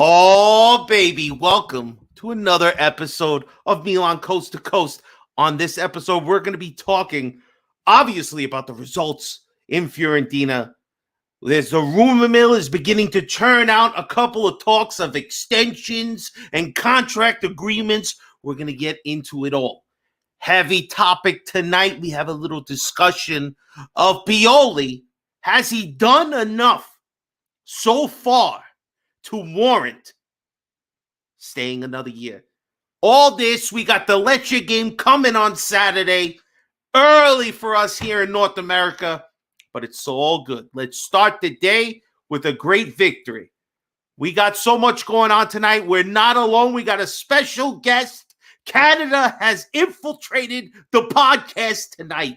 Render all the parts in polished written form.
Oh, baby, welcome to another episode of Milan Coast to Coast. On this episode, we're going to be talking, obviously, about the results in Fiorentina. There's the rumor mill is beginning to churn out a couple of talks of extensions and contract agreements. We're going to get into it all. Heavy topic tonight. We have a little discussion of Pioli. Has he done enough so far to warrant staying another year? All this, we got the Lecce game coming on Saturday, early for us here in North America, but it's all good. Let's start the day with a great victory. We got so much going on tonight. We're not alone. We got a special guest. Canada has infiltrated the podcast tonight.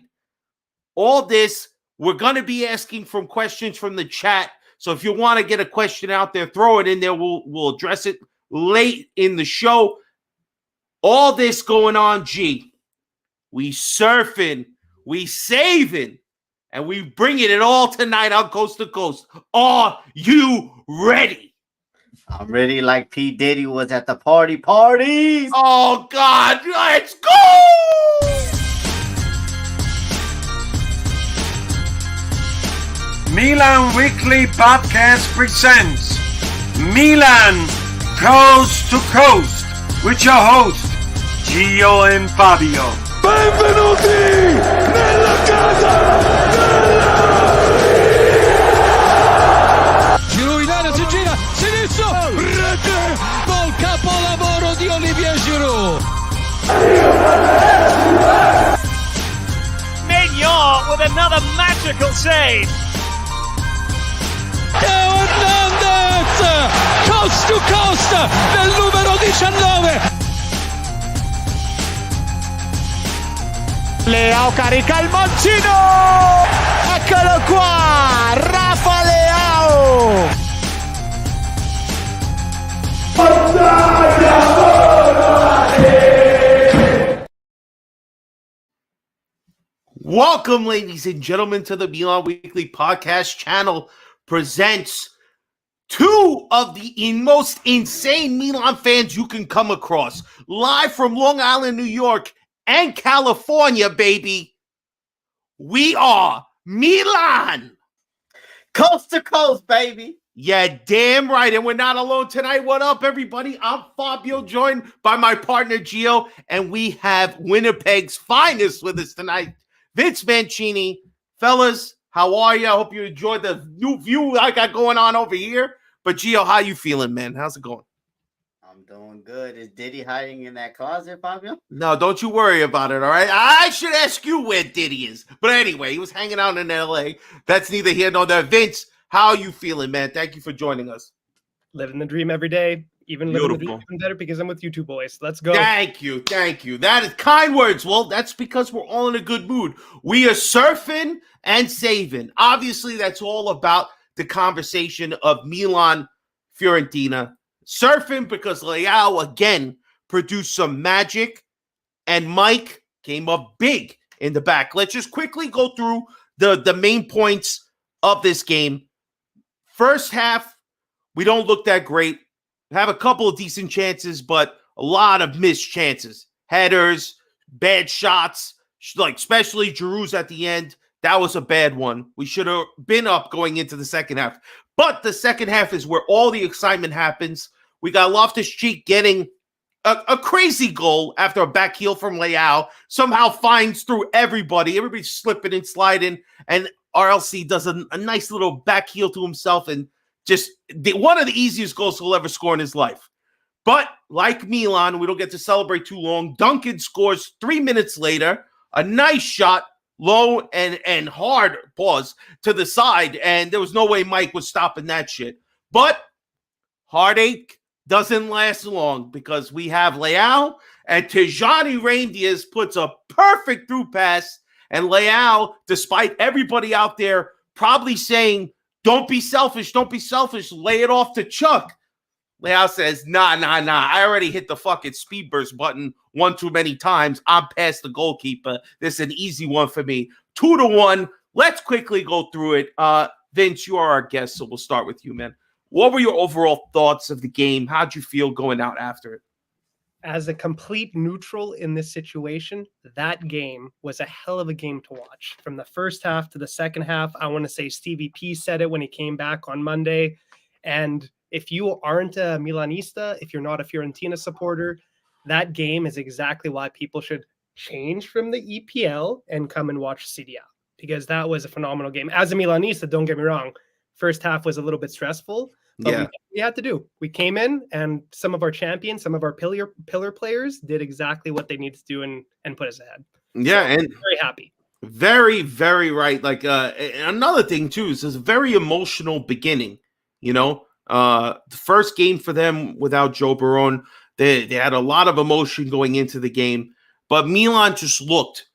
All this, we're going to be asking from questions from the chat. So if you want to get a question out there, throw it in there. We'll address it late in the show. All this going on, G. We surfing, we saving, and we bringing it all tonight on Coast to Coast. Are you ready? I'm ready like P. Diddy was at the parties. Oh, God, let's go! Milan Weekly Podcast presents Milan Coast to Coast with your hosts, Gio and Fabio. Benvenuti nella casa Giro in area, si gira, sinistro, rete, gol capolavoro di Olivier Giroud. Mignon with another magical save. Teo Hernandez, coast to coast, del numero 19. Leao carica il mancino. Eccolo qua, Rafa Leao. Welcome, ladies and gentlemen, to the Milan Weekly Podcast channel. Presents two of the most insane Milan fans you can come across. Live from Long Island, New York and California, baby. We are Milan. Coast to coast, baby. Yeah, damn right. And we're not alone tonight. What up, everybody? I'm Fabio, joined by my partner, Gio. And we have Winnipeg's finest with us tonight, Vince Mancini. Fellas, how are you? I hope you enjoyed the new view I got going on over here. But Gio, how you feeling, man? How's it going? I'm doing good. Is Diddy hiding in that closet, Fabio? No, don't you worry about it, all right? I should ask you where Diddy is. But anyway, he was hanging out in L.A. That's neither here nor there. Vince, how are you feeling, man? Thank you for joining us. Living the dream every day. Even living the dream even better because I'm with you two boys. Let's go. Thank you. That is kind words. Well, that's because we're all in a good mood. We are surfing and saving. Obviously, that's all about the conversation of Milan, Fiorentina. Surfing because Leao, again, produced some magic, and Mike came up big in the back. Let's just quickly go through the main points of this game. First half, we don't look that great. Have a couple of decent chances, but a lot of missed chances. Headers, bad shots, like especially Giroud's at the end. That was a bad one. We should have been up going into the second half. But the second half is where all the excitement happens. We got Loftus-Cheek getting a crazy goal after a back heel from Leao. Somehow finds through everybody. Everybody's slipping and sliding. And RLC does a nice little back heel to himself and just one of the easiest goals he'll ever score in his life. But like Milan, we don't get to celebrate too long. Duncan scores 3 minutes later. A nice shot, low and hard, pause, to the side. And there was no way Mike was stopping that shit. But heartache doesn't last long because we have Leao and Tijani Reindeers puts a perfect through pass. And Leao, despite everybody out there probably saying, don't be selfish, lay it off to Chuck. Leao says, nah, I already hit the fucking speed burst button one too many times. I'm past the goalkeeper. This is an easy one for me. 2-1. Let's quickly go through it. Vince, you are our guest, so we'll start with you, man. What were your overall thoughts of the game? How'd you feel going out after it? As a complete neutral in this situation, that game was a hell of a game to watch. From the first half to the second half, I want to say Stevie P said it when he came back on Monday. And if you aren't a Milanista, if you're not a Fiorentina supporter, that game is exactly why people should change from the EPL and come and watch CDL, because that was a phenomenal game. As a Milanista, don't get me wrong, first half was a little bit stressful, but we had to do. We came in, and some of our champions, some of our pillar players did exactly what they needed to do and put us ahead. Yeah, so and very happy. Very, very right. Like another thing too is it's a very emotional beginning. The first game for them without Joe Barone, they had a lot of emotion going into the game, but Milan just looked,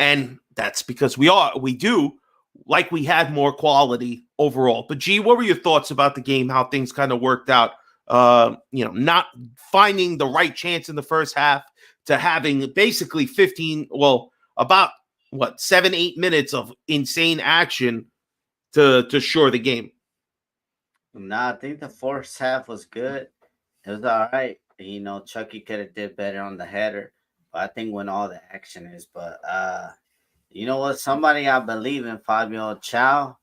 and that's because we do like we had more quality overall. But G, what were your thoughts about the game? How things kind of worked out? Not finding the right chance in the first half to having basically 7-8 minutes of insane action to shore the game. Nah, I think the first half was good. It was all right. Chucky could have did better on the header, but I think when all the action is. But you know what? Somebody I believe in, Fabio Chow.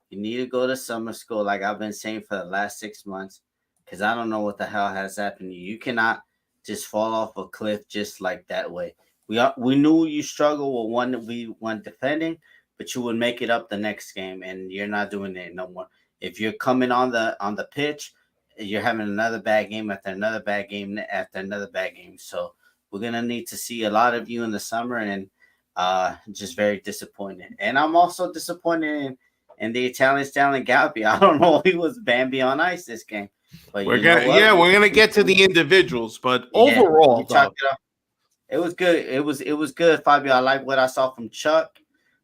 You need to go to summer school, like I've been saying for the last 6 months, because I don't know what the hell has happened to you. You cannot just fall off a cliff just like that way. We knew you struggle with 1v1 defending, but you would make it up the next game, and you're not doing it no more. If you're coming on the pitch, you're having another bad game after another bad game after another bad game. So we're gonna need to see a lot of you in the summer, and just very disappointed. And I'm also disappointed in the Italian Stanley Galpi. I don't know if he was Bambi on ice this game, but we're gonna get to the individuals, but overall, it was good. It was good, Fabio. I like what I saw from Chuck.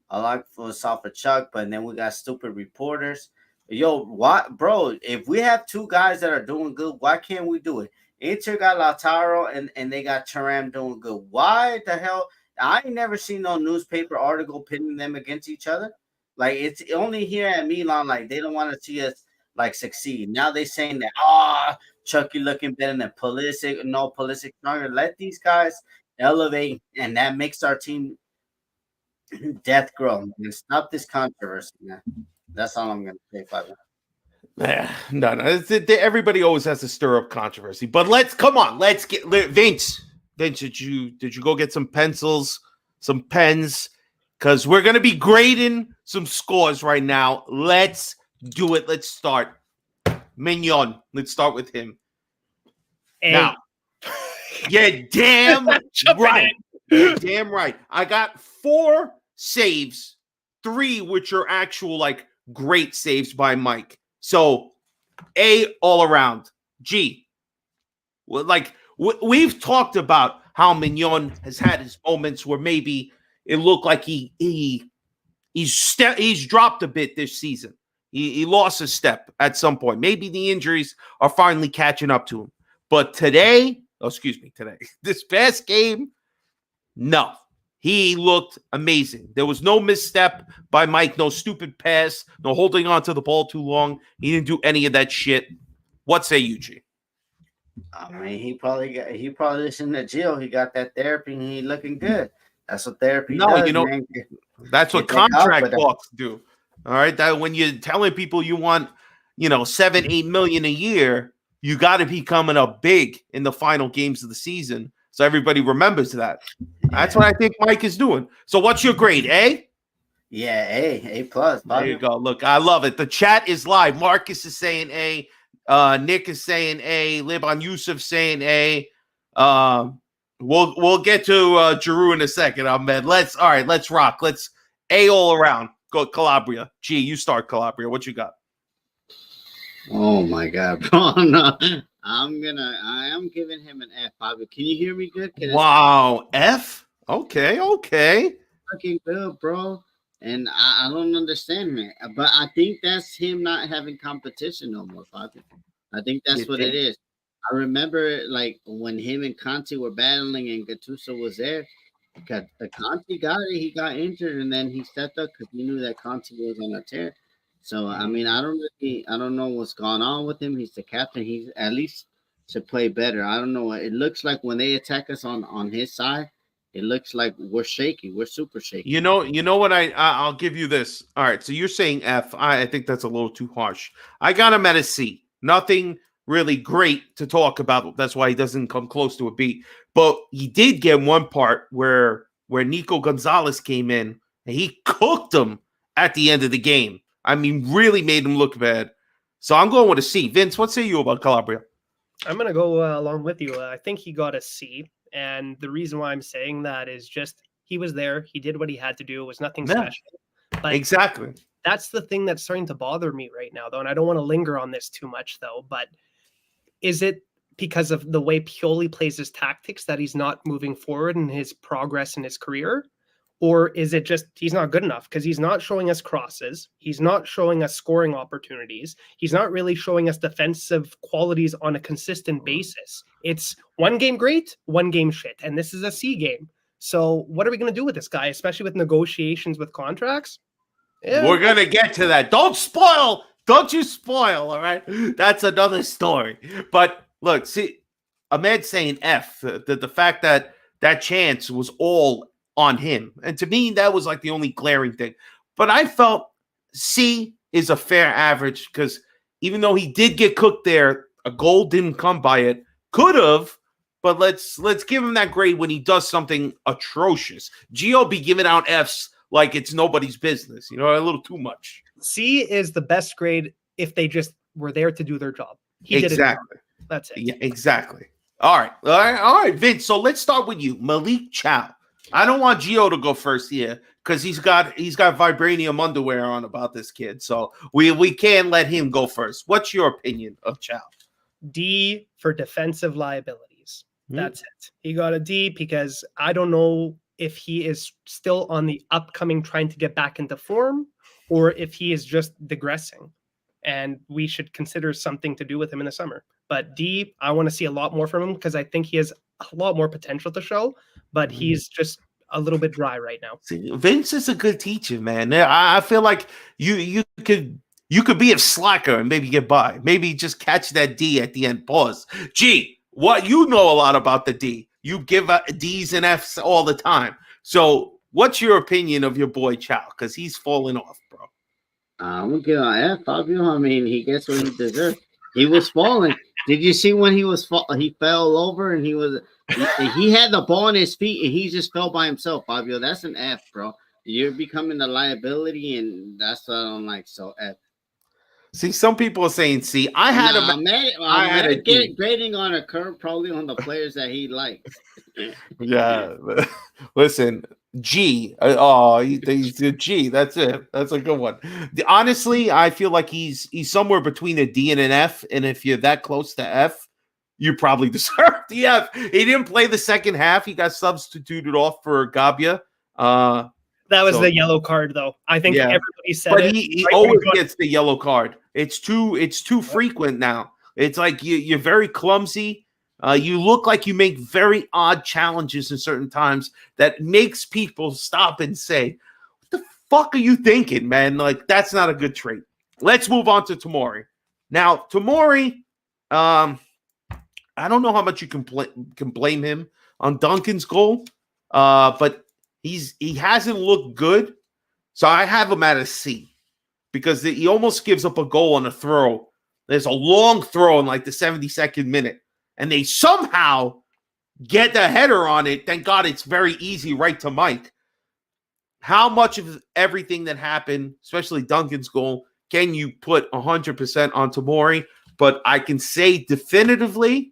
I like what I saw for Chuck, but then we got stupid reporters. Yo, what, bro? If we have two guys that are doing good, why can't we do it? Inter got Lautaro and they got Thuram doing good. Why the hell? I ain't never seen no newspaper article pitting them against each other. Like, it's only here at Milan, like they don't want to see us like succeed. Now they saying that Chucky looking better than Pulisic. No, Pulisic stronger. Let these guys elevate, and that makes our team death grow. And stop this controversy, man. That's all I'm gonna say, Fabio. No. Everybody always has to stir up controversy. But let's get Vince. Did you go get some pencils, some pens? Because we're gonna be grading some scores right now. Let's do it. Let's start. Mignon. Let's start with him. Now. Yeah, damn right. Damn right. I got 4 saves, 3 which are actual like great saves by Mike. So A all around. G. Like we've talked about how Mignon has had his moments where maybe it looked like he's dropped a bit this season. He lost a step at some point. Maybe the injuries are finally catching up to him. But today, this past game, no. He looked amazing. There was no misstep by Mike, no stupid pass, no holding on to the ball too long. He didn't do any of that shit. What say you, G? I mean, he probably listened to Jill. He got that therapy and he looking good. That's what therapy does. Man. That's what contract talks do. All right. That when you're telling people you want, 7-8 million a year, you got to be coming up big in the final games of the season. So everybody remembers that. Yeah. That's what I think Mike is doing. So what's your grade? A? Yeah, A plus. There you go. Look, I love it. The chat is live. Marcus is saying A. Nick is saying A. Liban Yusuf saying A. We'll get to Giroux in a second, Ahmed. Let's rock. Let's A all around. Go Calabria. G, you start Calabria. What you got? Oh my God, bro! No, I am giving him an F. Bobby, can you hear me good? Wow, F. Okay. Fucking good, bro. And I don't understand, man. But I think that's him not having competition no more, Bobby. I think that's what it is. I remember like when him and Conti were battling and Gattuso was there. Conti got it. He got injured, and then he stepped up because he knew that Conti was on a tear. So I mean, I don't know what's going on with him. He's the captain. He's at least to play better. I don't know. It looks like when they attack us on his side, it looks like we're shaky. We're super shaky. You know what? I'll give you this. All right, so you're saying F. I think that's a little too harsh. I got him at a C. Nothing really great to talk about. That's why he doesn't come close to a B. But he did get one part where Nico Gonzalez came in and he cooked him at the end of the game. I mean, really made him look bad. So I'm going with a C. Vince, what say you about Calabria? I'm going to go along with you. I think he got a C. And the reason why I'm saying that is just he was there. He did what he had to do. It was nothing special. But Exactly. that's the thing that's starting to bother me right now, though. And I don't want to linger on this too much, though. But is it because of the way Pioli plays his tactics that he's not moving forward in his progress in his career? Or is it just he's not good enough because he's not showing us crosses? He's not showing us scoring opportunities. He's not really showing us defensive qualities on a consistent basis. It's one game great, one game shit. And this is a C game. So what are we going to do with this guy, especially with negotiations with contracts? Yeah. We're going to get to that. Don't spoil. Don't you spoil, all right? That's another story. But look, see, Ahmed's saying F, the fact that that chance was all on him. And to me, that was like the only glaring thing. But I felt C is a fair average because even though he did get cooked there, a goal didn't come by it. Could have, but let's give him that grade when he does something atrocious. Gio be giving out Fs like it's nobody's business. You know, a little too much. C is the best grade if they just were there to do their job. He Exactly. did it. That's it. Yeah, exactly. All right, Vince. So let's start with you, Malik Chow. I don't want Gio to go first here because he's got vibranium underwear on about this kid. So we can't let him go first. What's your opinion of Chow? D for defensive liabilities. That's it. He got a D because I don't know if he is still on the upcoming trying to get back into form or if he is just digressing. And we should consider something to do with him in the summer. But D, I want to see a lot more from him because I think he has a lot more potential to show, but he's just a little bit dry right now. See, Vince is a good teacher, man. I feel like you could be a slacker and maybe get by. Maybe just catch that D at the end. Pause. G, what you know a lot about the D. You give D's and F's all the time. So what's your opinion of your boy Chow? Because he's falling off, bro. I'm gonna give an F, Fabio. I mean, he gets what he deserves. He was falling. Did you see when he fell over and he had the ball on his feet and he just fell by himself, Fabio? That's an F, bro. You're becoming a liability, and that's what I don't like. So F. See, some people are saying C. I had I'm grading on a curve, probably on the players that he likes. Yeah, listen, G. He's a G. That's it. That's a good one. Honestly, I feel like he's somewhere between a D and an F. And if you're that close to F, you probably deserve the F. He didn't play the second half. He got substituted off for Gabia. That was the yellow card, though. I think everybody said but it. He always gets the yellow card. It's too frequent now. It's like you're very clumsy. You look like you make very odd challenges in certain times that makes people stop and say, what the fuck are you thinking, man? Like, that's not a good trait. Let's move on to Tomori. Now, Tomori, I don't know how much you can blame him on Duncan's goal, but he hasn't looked good. So I have him at a C because he almost gives up a goal on a throw. There's a long throw in like the 72nd minute. And they somehow get the header on it. Thank God it's very easy right to Mike. How much of everything that happened, especially Duncan's goal, can you put 100% on Tomori? But I can say definitively,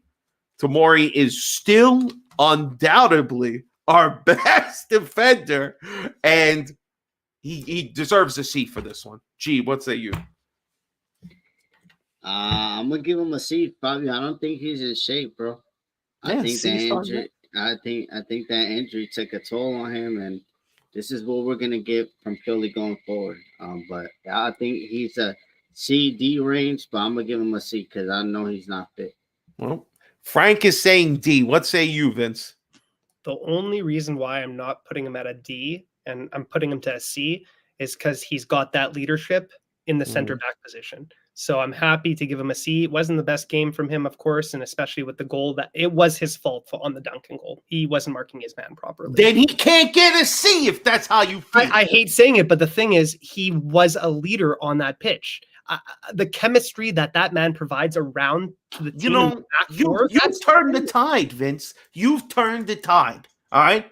Tomori is still undoubtedly our best defender. And he deserves a C for this one. G, what say you? I'm gonna give him a C, Fabio. I don't think he's in shape, bro. I think that injury took a toll on him, and this is what we're gonna get from Pioli going forward. But I think he's a C-D range, but I'm gonna give him a C because I know he's not fit. Well, Frank is saying D. What say you, Vince? The only reason why I'm not putting him at a D and I'm putting him to a C is because he's got that leadership in the center back position. So I'm happy to give him a C. It wasn't the best game from him, of course, and especially with the goal that it was his fault on the Duncan goal. He wasn't marking his man properly. Then he can't get a C if that's how you feel. I hate saying it, but the thing is, he was a leader on that pitch. The chemistry that man provides around to the team. You've turned the tide, Vince. You've turned the tide. All right.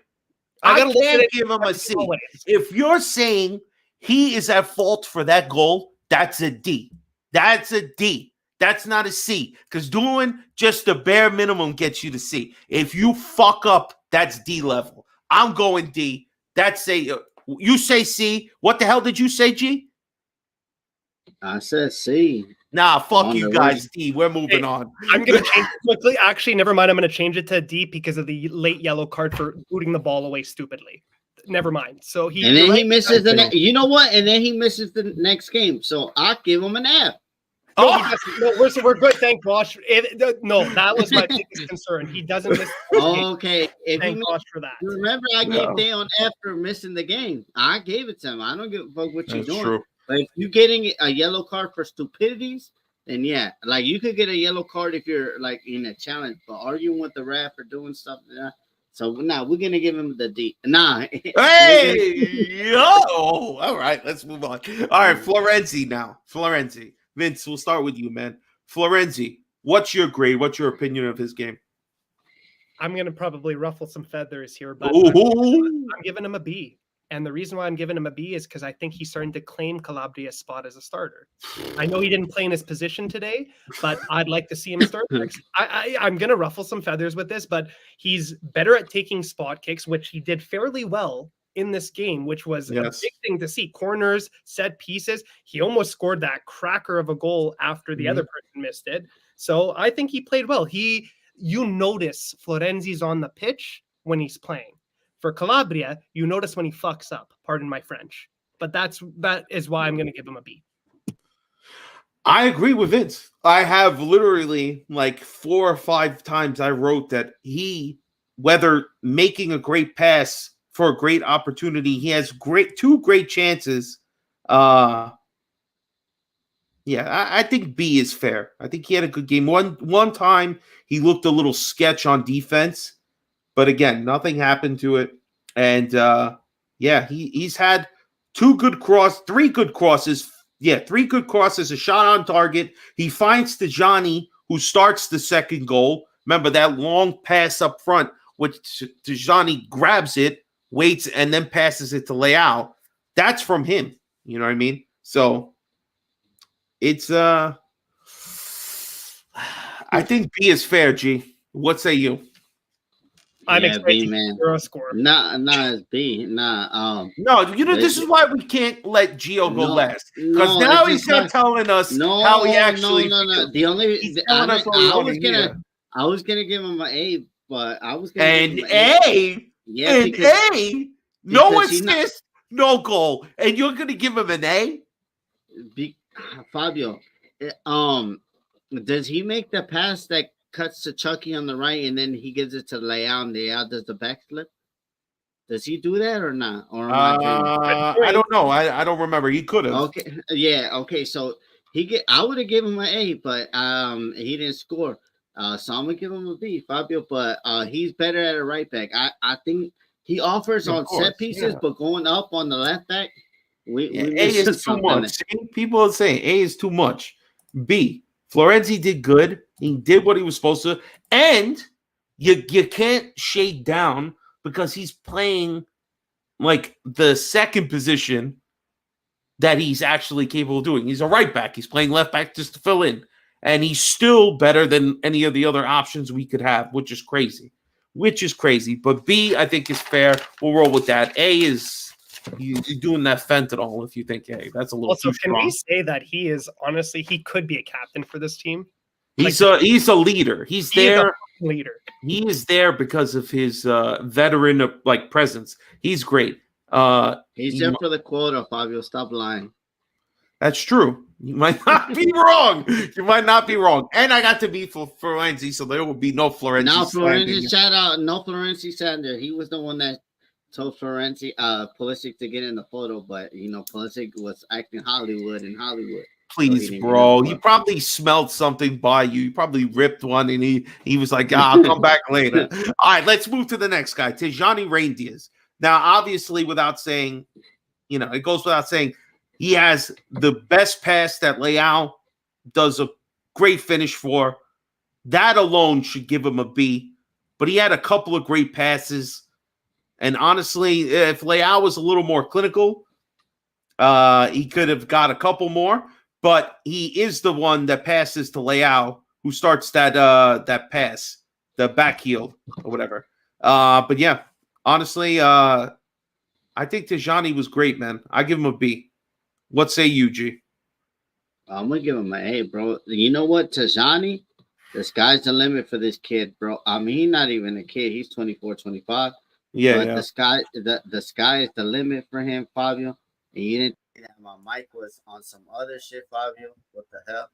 I can't give him a C. If you're saying he is at fault for that goal, that's a D. That's a D. That's not a C. Because doing just the bare minimum gets you to C. If you fuck up, that's D level. I'm going D. That's a. You say C. What the hell did you say, G? I said C. Nah, fuck you guys, D. We're moving on. I'm going to change it quickly. Actually, never mind. I'm going to change it to D because of the late yellow card for booting the ball away stupidly. Never mind. So he misses the next. You know what? And then he misses the next game. So I'll give him an F. We're good. Thank gosh. No, that was my biggest concern. He doesn't miss. Okay. Thank gosh for that. Remember, I gave Dale F for missing the game. I gave it to him. I don't give a fuck what you're doing. True. But if you're getting a yellow card for stupidities, then yeah, like you could get a yellow card if you're like in a challenge, but arguing with the ref or doing stuff. So now we're gonna give him the D. Nah. Hey, all right, let's move on. All right, Florenzi now. Florenzi. Vince, we'll start with you, man. Florenzi, what's your grade? What's your opinion of his game? I'm going to probably ruffle some feathers here, but I'm giving him a B. And the reason why I'm giving him a B is because I think he's starting to claim Calabria's spot as a starter. I know he didn't play in his position today, but I'd like to see him start. I'm going to ruffle some feathers with this, but he's better at taking spot kicks, which he did fairly well in this game, which was a big thing to see. Corners, set pieces. He almost scored that cracker of a goal after the other person missed it. So I think he played well. You notice Florenzi's on the pitch when he's playing. For Calabria, you notice when he fucks up. Pardon my French. But that is why I'm going to give him a B. I agree with Vince. I have literally like 4 or 5 times I wrote that whether making a great pass for a great opportunity, he has 2 great chances. I think B is fair. I think he had a good game. One time he looked a little sketch on defense, but again, nothing happened to it. And he's had 3 good crosses. Yeah, 3 good crosses, a shot on target. He finds Tijani, who starts the second goal. Remember that long pass up front, which Tijani grabs it, waits, and then passes it to Leao. That's from him. You know what I mean? So it's I think B is fair, G. What say you? I'm expecting a score. Nah, it's B. No, this is why we can't let Gio go last. Because now he's not telling us how he actually feels. The only I was gonna give him an A, but I was gonna give him an A. Yeah, A. No assist, no goal, and you're gonna give him an A? Fabio, does he make the pass that cuts to Chucky on the right and then he gives it to Leao and Leao does the backflip? Does he do that or not? Or I don't know. I don't remember. He could have. Okay, yeah. Okay, so I would have given him an A, but he didn't score. So I'm gonna give him a B, Fabio. But he's better at a right back. I think he offers on set pieces, but going up on the left back, A is too much. People are saying A is too much. B. Florenzi did good. He did what he was supposed to. And you can't shade down because he's playing like the second position that he's actually capable of doing. He's a right back. He's playing left back just to fill in. And he's still better than any of the other options we could have, which is crazy. But B, I think, is fair. We'll roll with that. A is you're doing that fentanyl if you think A. That's a little also, too strong. Can we say that he is, honestly, he could be a captain for this team? He's a leader. He's there. Leader. He is there because of his veteran presence. He's great. He's there for the quota, Fabio. Stop lying. That's true. You might not be wrong. And I got to be for Florenzi, so there will be no Florenzi. Now Florenzi shout out. No Florenzi Sander. He was the one that told Pulisic to get in the photo, but Pulisic was acting Hollywood in Hollywood. Please, bro. He probably smelled something by you. He probably ripped one, and he was like, I'll come back later. All right, let's move to the next guy, Tijani Reindeers. Now, obviously, without saying, it goes without saying, he has the best pass that Leao does a great finish for. That alone should give him a B. But he had a couple of great passes. And honestly, if Leao was a little more clinical, he could have got a couple more. But he is the one that passes to Leao, who starts that pass, the back heel or whatever. But yeah, honestly, I think Tijani was great, man. I give him a B. What say you, G? I'm gonna give him an A, bro. You know what, Tijani? The sky's the limit for this kid, bro. I mean, he's not even a kid. He's 24, 25. Yeah, but yeah. the sky is the limit for him, Fabio. And you didn't see that my mic was on some other shit, Fabio. What the hell?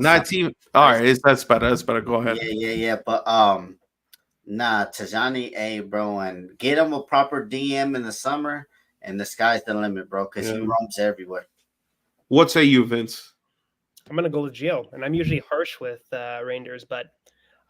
Not even. All right, that's better. That's better. Go ahead. Yeah. But nah, Tijani A, bro, and get him a proper DM in the summer, and the sky's the limit, bro, because he roams everywhere. What say you, Vince? I'm going to go with Gio, and I'm usually harsh with Rangers, but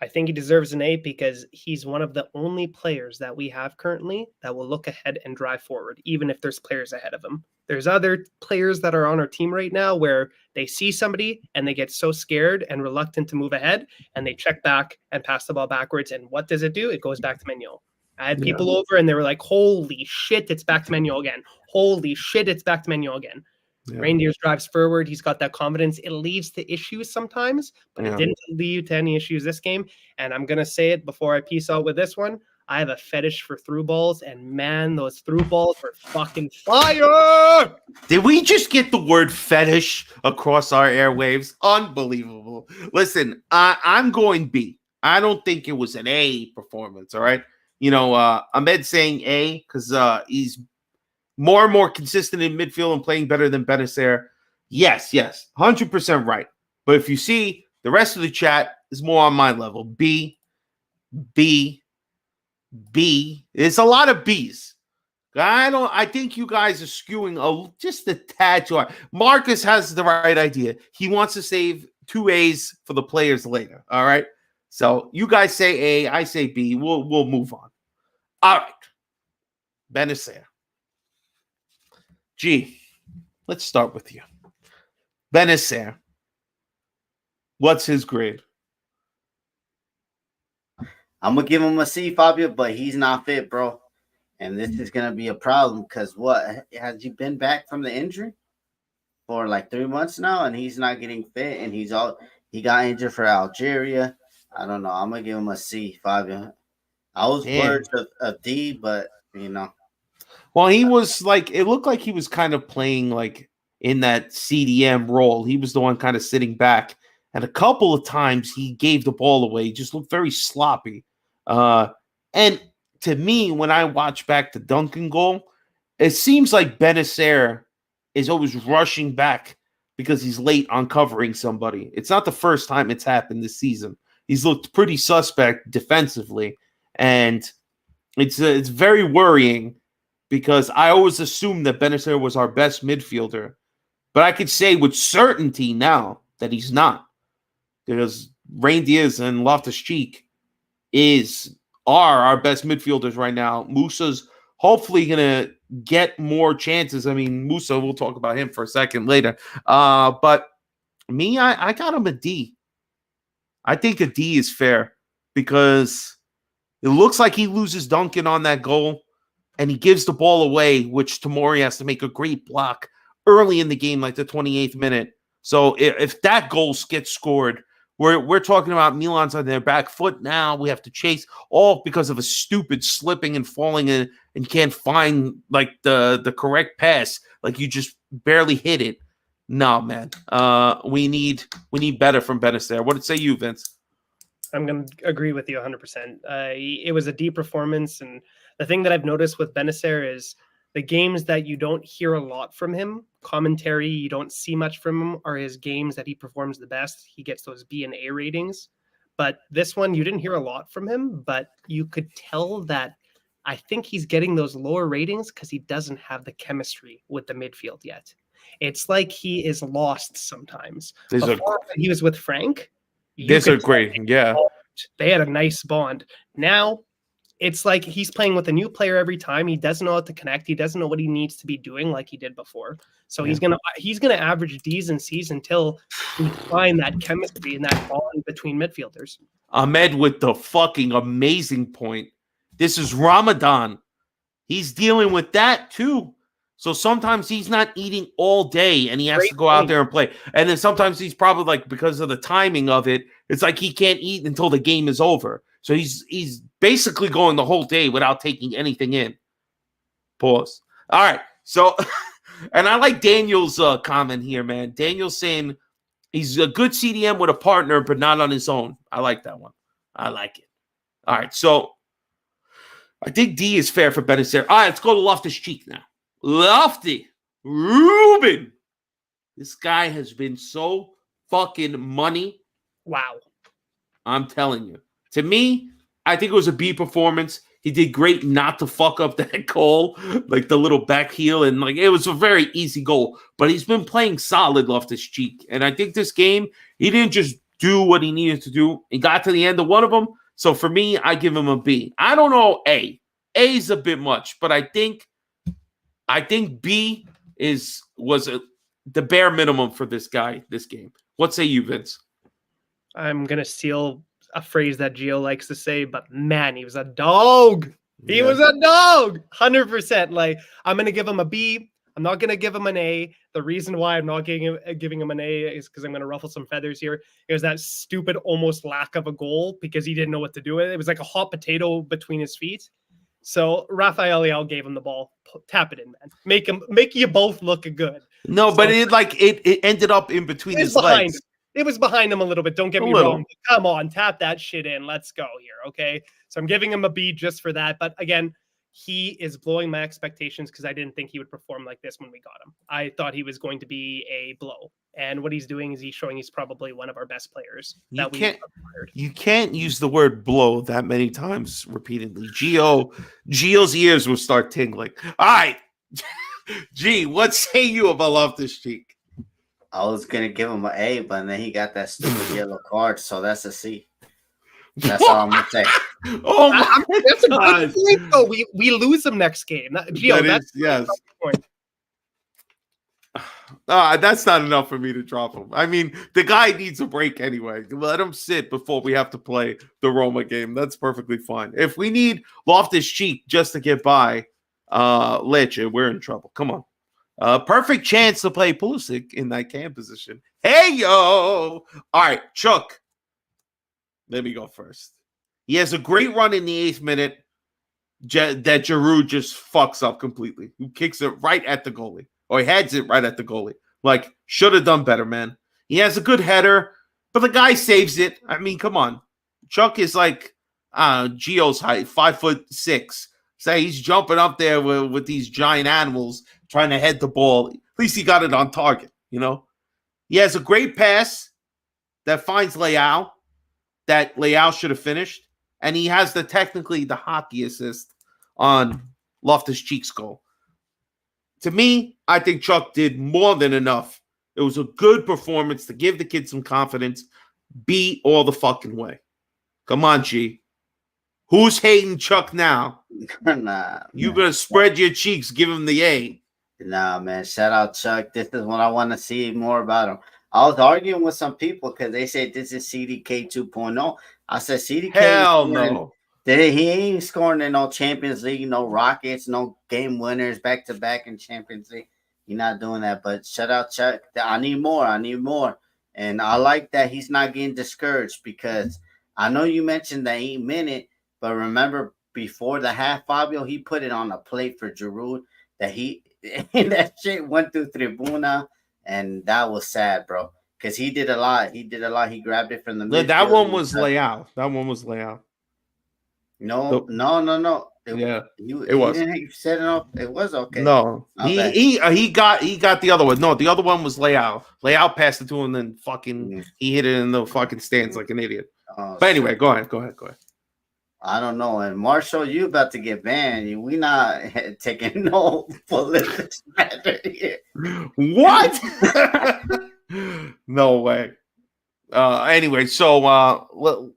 I think he deserves an A because he's one of the only players that we have currently that will look ahead and drive forward, even if there's players ahead of him. There's other players that are on our team right now where they see somebody and they get so scared and reluctant to move ahead, and they check back and pass the ball backwards. And what does it do? It goes back to Manuel. I had people over and they were like, holy shit, it's back to Manuel again. Holy shit, it's back to Manuel again. Yeah. Reindeers drives forward. He's got that confidence. It leads to issues sometimes, but it didn't lead to any issues this game. And I'm going to say it before I peace out with this one. I have a fetish for through balls, and man, those through balls were fucking fire. Did we just get the word fetish across our airwaves? Unbelievable. Listen, I'm going B. I don't think it was an A performance, all right? Ahmed saying A because he's more and more consistent in midfield and playing better than Benacer. Yes, 100% right. But if you see, the rest of the chat is more on my level. B. It's a lot of B's. I think you guys are skewing just a tad too hard. Marcus has the right idea. He wants to save 2 A's for the players later. All right. So you guys say A, I say B. We'll move on. All right. Benacer. G, let's start with you. Benacer. What's his grade? I'm going to give him a C, Fabio, but he's not fit, bro. And this is going to be a problem because what? Has he been back from the injury for like 3 months now, and he's not getting fit, and he got injured for Algeria. I don't know. I'm going to give him a C, Fabio. I was words of D, but, Well, he was like, it looked like he was kind of playing like in that CDM role. He was the one kind of sitting back. And a couple of times he gave the ball away. He just looked very sloppy. And to me, when I watch back the Duncan goal, it seems like Benacer is always rushing back because he's late on covering somebody. It's not the first time it's happened this season. He's looked pretty suspect defensively. And it's very worrying because I always assumed that Benacer was our best midfielder. But I could say with certainty now that he's not. Because Reindeers and Loftus-Cheek are our best midfielders right now. Musa's hopefully going to get more chances. I mean, Musa, we'll talk about him for a second later. But me, I got him a D. I think a D is fair because it looks like he loses Duncan on that goal and he gives the ball away, which Tomori has to make a great block early in the game, like the 28th minute. So if that goal gets scored, we're talking about Milan's on their back foot now. We have to chase all because of a stupid slipping and falling and can't find like the correct pass. Like you just barely hit it. No, man. We need better from Benacer. What did say you, Vince? I'm going to agree with you 100%. It was a D performance. And the thing that I've noticed with Benacer is the games that you don't hear a lot from him, commentary, you don't see much from him, are his games that he performs the best. He gets those B and A ratings. But this one, you didn't hear a lot from him, but you could tell that I think he's getting those lower ratings because he doesn't have the chemistry with the midfield yet. It's like he is lost sometimes. Before, when he was with Frank, These are great. Yeah. They had a nice bond. Now it's like he's playing with a new player every time. He doesn't know how to connect. He doesn't know what he needs to be doing like he did before. So he's gonna average D's and C's until we find that chemistry and that bond between midfielders. Ahmed with the fucking amazing point. This is Ramadan. He's dealing with that too. So sometimes he's not eating all day and he has to go out there and play. And then sometimes he's probably like, because of the timing of it, it's like he can't eat until the game is over. So he's basically going the whole day without taking anything in. Pause. All right. So, and I like Daniel's comment here, man. Daniel's saying he's a good CDM with a partner, but not on his own. I like that one. I like it. All right. So I think D is fair for Benacer. All right. Let's go to Loftus-Cheek now. Lofty. Ruben. This guy has been so fucking money. Wow. I'm telling you. To me, I think it was a B performance. He did great not to fuck up that goal, like the little back heel, and like it was a very easy goal. But he's been playing solid Loftus-Cheek, and I think this game he didn't just do what he needed to do. He got to the end of one of them. So for me, I give him a B. I don't know A. A is a bit much, but I think B was the bare minimum for this guy this game. What say you, Vince? I'm gonna steal a phrase that Gio likes to say, but man, he was a dog. He was a dog, 100%. Like, I'm gonna give him a B. I'm not gonna give him an A. The reason why I'm not giving him an A is because I'm gonna ruffle some feathers here. It was that stupid, almost lack of a goal because he didn't know what to do with it. It was like a hot potato between his feet. So Rafael Leao gave him the ball. Tap it in, man. Make you both look good. No, so, but it ended up in between his legs. It was behind him a little bit. Don't get me wrong. Come on, tap that shit in. Let's go here, okay? So I'm giving him a B just for that. But again, he is blowing my expectations because I didn't think he would perform like this when we got him. I thought he was going to be a blow. And what he's doing is he's showing he's probably one of our best players that we acquired. You can't use the word blow that many times repeatedly. Gio's ears will start tingling. All right. G, what say you about Loftus-Cheek? I was gonna give him an A, but then he got that stupid yellow card, so that's a C. That's all I'm gonna say. Oh my that's a good point, though. We lose him next game. Gio, that's yes. Point. That's not enough for me to drop him. I mean, the guy needs a break anyway. Let him sit before we have to play the Roma game. That's perfectly fine. If we need Loftus-Cheek just to get by Leche, we're in trouble. Come on. Perfect chance to play Pulisic in that cam position. Hey, yo! All right, Chuck. Let me go first. He has a great run in the 8th minute that Giroud just fucks up completely. Who kicks it right at the goalie. Or he heads it right at the goalie. Like, should have done better, man. He has a good header, but the guy saves it. I mean, come on. Chuck is like Gio's height, 5'6". Say he's jumping up there with these giant animals trying to head the ball. At least he got it on target, you know? He has a great pass that finds Leao, that Leao should have finished. And he has technically the hockey assist on Loftus-Cheek's goal. To me, I think Chuck did more than enough. It was a good performance to give the kid some confidence. B all the fucking way. Come on, G. Who's hating Chuck now? Nah. You gonna spread your cheeks, give him the A. Nah, man. Shout out Chuck. This is what I want to see more about him. I was arguing with some people because they said this is CDK 2.0. I said CDK. Hell no. He ain't scoring in no Champions League, no Rockets, no game winners back to back in Champions League. He's not doing that. But shout out Chuck. I need more. And I like that he's not getting discouraged because I know you mentioned the 8 minute, but remember before the half, Fabio, he put it on a plate for Giroud that that shit went through Tribuna, and that was sad, bro. Because he did a lot. He grabbed it from the middle. That one was Leao. No. It was. He set it up. It was okay. No, he got the other one. No, the other one was Leao. Leao passed it to him, and then he hit it in the fucking stands like an idiot. But anyway, go ahead. I don't know. And Marshall, you about to get banned. We not taking no political matter here. What? No way. Anyway, so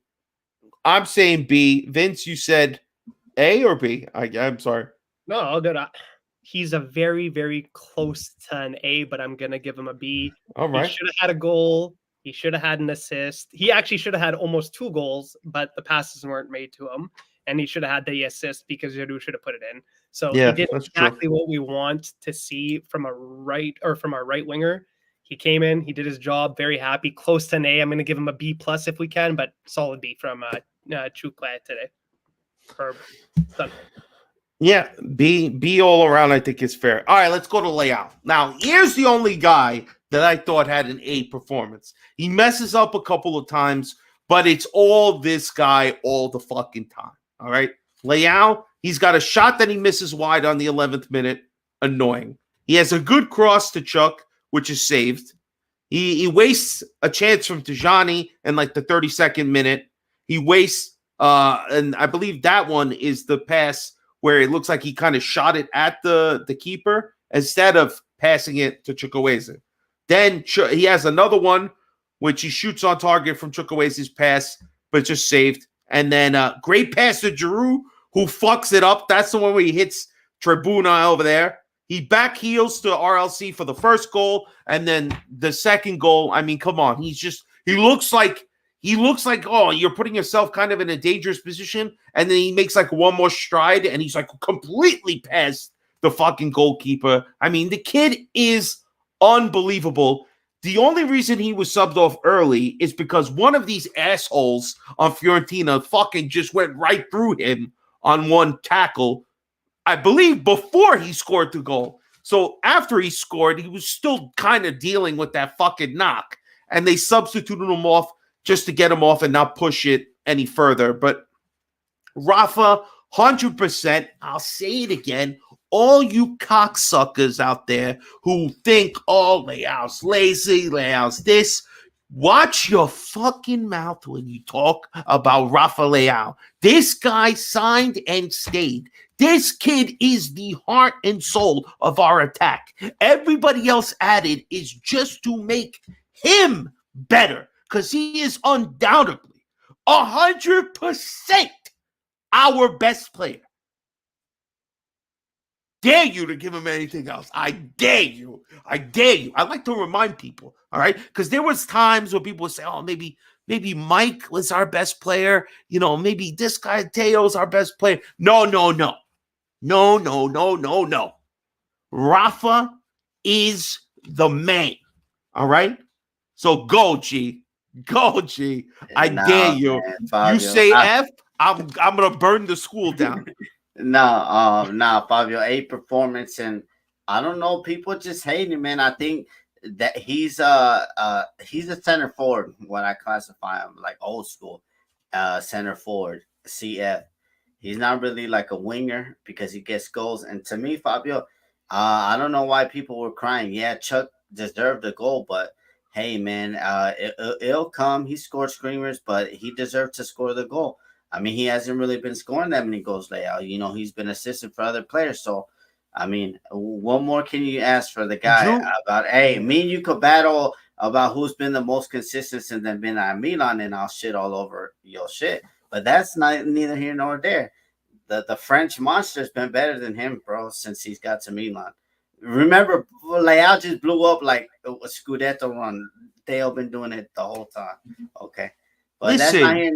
I'm saying B. Vince, you said A or B? I'm sorry. No, I'll go to. He's a very, very close to an A, but I'm gonna give him a B. All He right. should have had a goal. He should have had an assist. He actually should have had almost 2 goals, but the passes weren't made to him. And he should have had the assist because Giroud should have put it in. So Yeah, he did that's true. exactly what we want to see from our right winger. He came in, he did his job, very happy, close to an A. I'm going to give him a B plus if we can, but solid B from Chukla today. For Sunday. Yeah, B all around, I think is fair. All right, let's go to Leao. Now, here's the only guy that I thought had an A performance. He messes up a couple of times, but it's all this guy all the fucking time. All right, Leao, he's got a shot that he misses wide on the 11th minute. Annoying. He has a good cross to Chuck, which is saved. He wastes a chance from Tijani in like the 32nd minute. He wastes, and I believe that one is the pass where it looks like he kind of shot it at the keeper instead of passing it to Chukwueze. Then he has another one, which he shoots on target from Chukwueze's pass, but just saved. And then great pass to Giroud, who fucks it up. That's the one where he hits Tribuna over there. He back heels to RLC for the first goal, and then the second goal. I mean, come on. He looks like, oh, you're putting yourself kind of in a dangerous position. And then he makes like one more stride and he's like completely past the fucking goalkeeper. I mean, the kid is unbelievable. The only reason he was subbed off early is because one of these assholes on Fiorentina fucking just went right through him on one tackle, I believe before he scored the goal. So after he scored, he was still kind of dealing with that fucking knock. And they substituted him off just to get him off and not push it any further. But Rafa, 100%, I'll say it again, all you cocksuckers out there who think, oh, Leao's lazy, Leao's this, watch your fucking mouth when you talk about Rafa Leao. This guy signed and stayed. This kid is the heart and soul of our attack. Everybody else added is just to make him better, because he is undoubtedly 100% our best player. Dare you to give him anything else. I dare you. I dare you. I like to remind people, all right? Because there was times where people would say, oh, maybe Mike was our best player. You know, maybe this guy, Teo's our best player. No. Rafa is the man, all right? So go, G. Go, G. I dare you. Man, you say F, I'm going to burn the school down. Fabio, A performance, and I don't know, people just hate him, man. I think that he's a center forward, what I classify him, like old school center forward, CF. He's not really like a winger because he gets goals. And to me, Fabio, I don't know why people were crying. Yeah, Chuck deserved a goal, but hey, man, it'll come. He scored screamers, but he deserved to score the goal. I mean, he hasn't really been scoring that many goals lately. You know, he's been assisting for other players. So, I mean, what more can you ask for the guy about, hey, me and you could battle about who's been the most consistent since they've been at Milan, and I'll shit all over your shit. But that's neither here nor there. The French monster's been better than him, bro, since he's got to Milan. Remember, Leao just blew up like a Scudetto run. They've been doing it the whole time. Okay. But listen.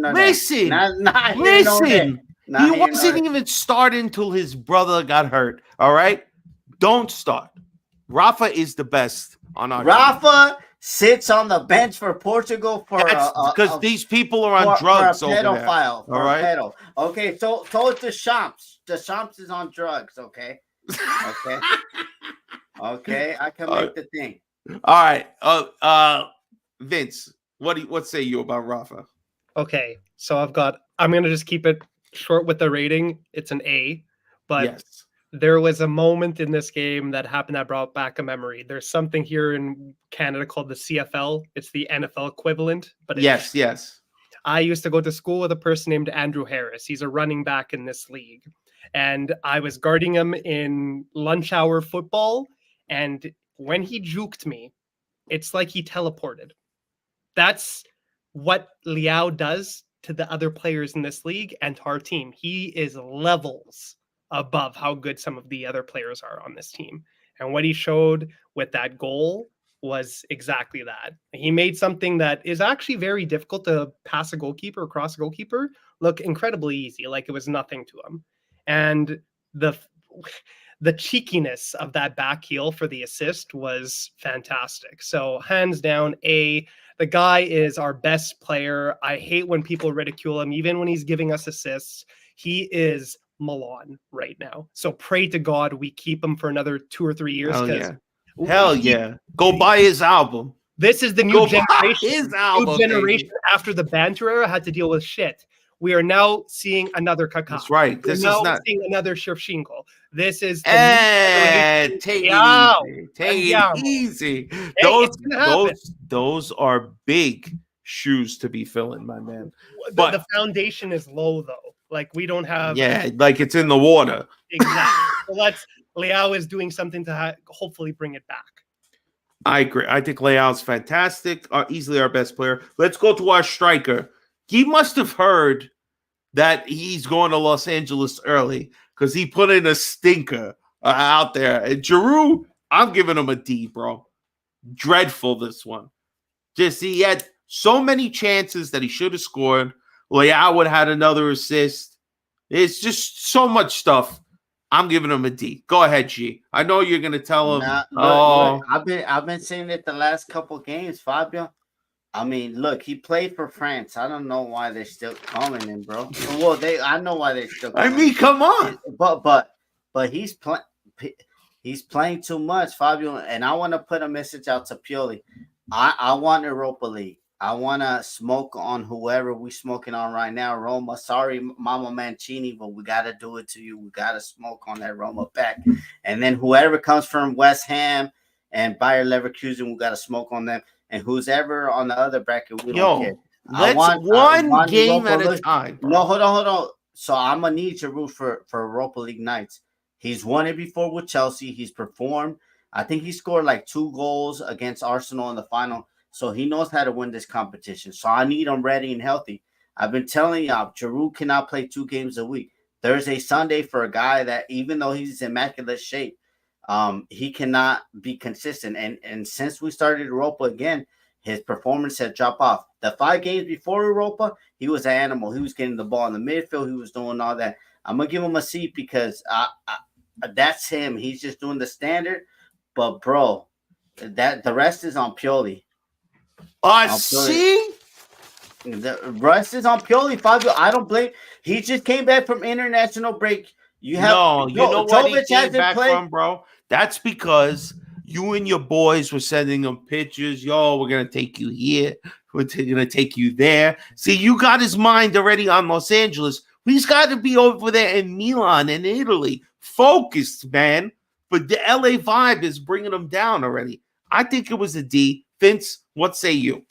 He wasn't even starting until his brother got hurt. All right? Don't start. Rafa is the best on our Rafa team. Sits on the bench for Portugal for because these people are on drugs. For a pedophile. All right. Pedo. Okay, so it's the Champs. The Champs is on drugs. Okay. Okay, I can make the thing. All right. Vince, what say you about Rafa? Okay, so I'm gonna just keep it short with the rating. It's an A, but yes. There was a moment in this game that happened that brought back a memory. There's something here in Canada called the CFL. It's the NFL equivalent, but yes. I used to go to school with a person named Andrew Harris. He's a running back in this league. And I was guarding him in lunch hour football. And when he juked me, it's like he teleported. That's what Liao does to the other players in this league and to our team. He is levels above how good some of the other players are on this team. And what he showed with that goal was exactly that. He made something that is actually very difficult to pass a goalkeeper, cross a goalkeeper, look incredibly easy, like it was nothing to him. And the cheekiness of that back heel for the assist was fantastic. So hands down, the guy is our best player. I hate when people ridicule him, even when he's giving us assists. He is Milan right now. So pray to God we keep him for another 2 or 3 years. Hell yeah. Go buy his album. This is the new generation. His album, new generation after the banter era had to deal with shit. We are now seeing another Kaká. That's right. This is not seeing another Shevchenko. This is take it easy. Those are big shoes to be filling, my man. But the foundation is low, though. Like we don't have. Yeah, like it's in the water. Exactly. So Leao is doing something to hopefully bring it back. I agree. I think Leao's fantastic. Easily our best player. Let's go to our striker. He must have heard that he's going to Los Angeles early because he put in a stinker out there. And Giroud, I'm giving him a D, bro. Dreadful, this one. Just he had so many chances that he should have scored. Leao would have had another assist. It's just so much stuff. I'm giving him a D. Go ahead, G. I know you're gonna tell him. Look, I've been saying it the last couple games, Fabio. I mean, look, he played for France. I don't know why they're still calling him, bro. Well, I know why they're still. I mean, come on. But he's playing too much, Fabio. And I want to put a message out to Pioli. I want Europa League. I want to smoke on whoever we smoking on right now. Roma, sorry, Mama Mancini, but we got to do it to you. We got to smoke on that Roma back. And then whoever comes from West Ham and Bayer Leverkusen, we got to smoke on them. And who's ever on the other bracket, we don't care. Let's one game at a time. Bro. No, hold on. So I'm going to need to root for Europa League nights. He's won it before with Chelsea. He's performed. I think he scored like 2 goals against Arsenal in the final. So he knows how to win this competition. So I need him ready and healthy. I've been telling y'all, Giroud cannot play 2 games a week. Thursday, Sunday for a guy that, even though he's in immaculate shape, he cannot be consistent. And since we started Europa again, his performance had dropped off. The 5 games before Europa, he was an animal. He was getting the ball in the midfield. He was doing all that. I'm going to give him a C because that's him. He's just doing the standard. But, bro, the rest is on Pioli. See? The rest is on Pioli, Fabio. I don't blame. He just came back from international break. You know what he came back from, bro? That's because you and your boys were sending him pictures. Yo, we're going to take you here. We're going to take you there. See, you got his mind already on Los Angeles. He's got to be over there in Milan and Italy. Focused, man. But the LA vibe is bringing him down already. I think it was a D. Vince, what say you?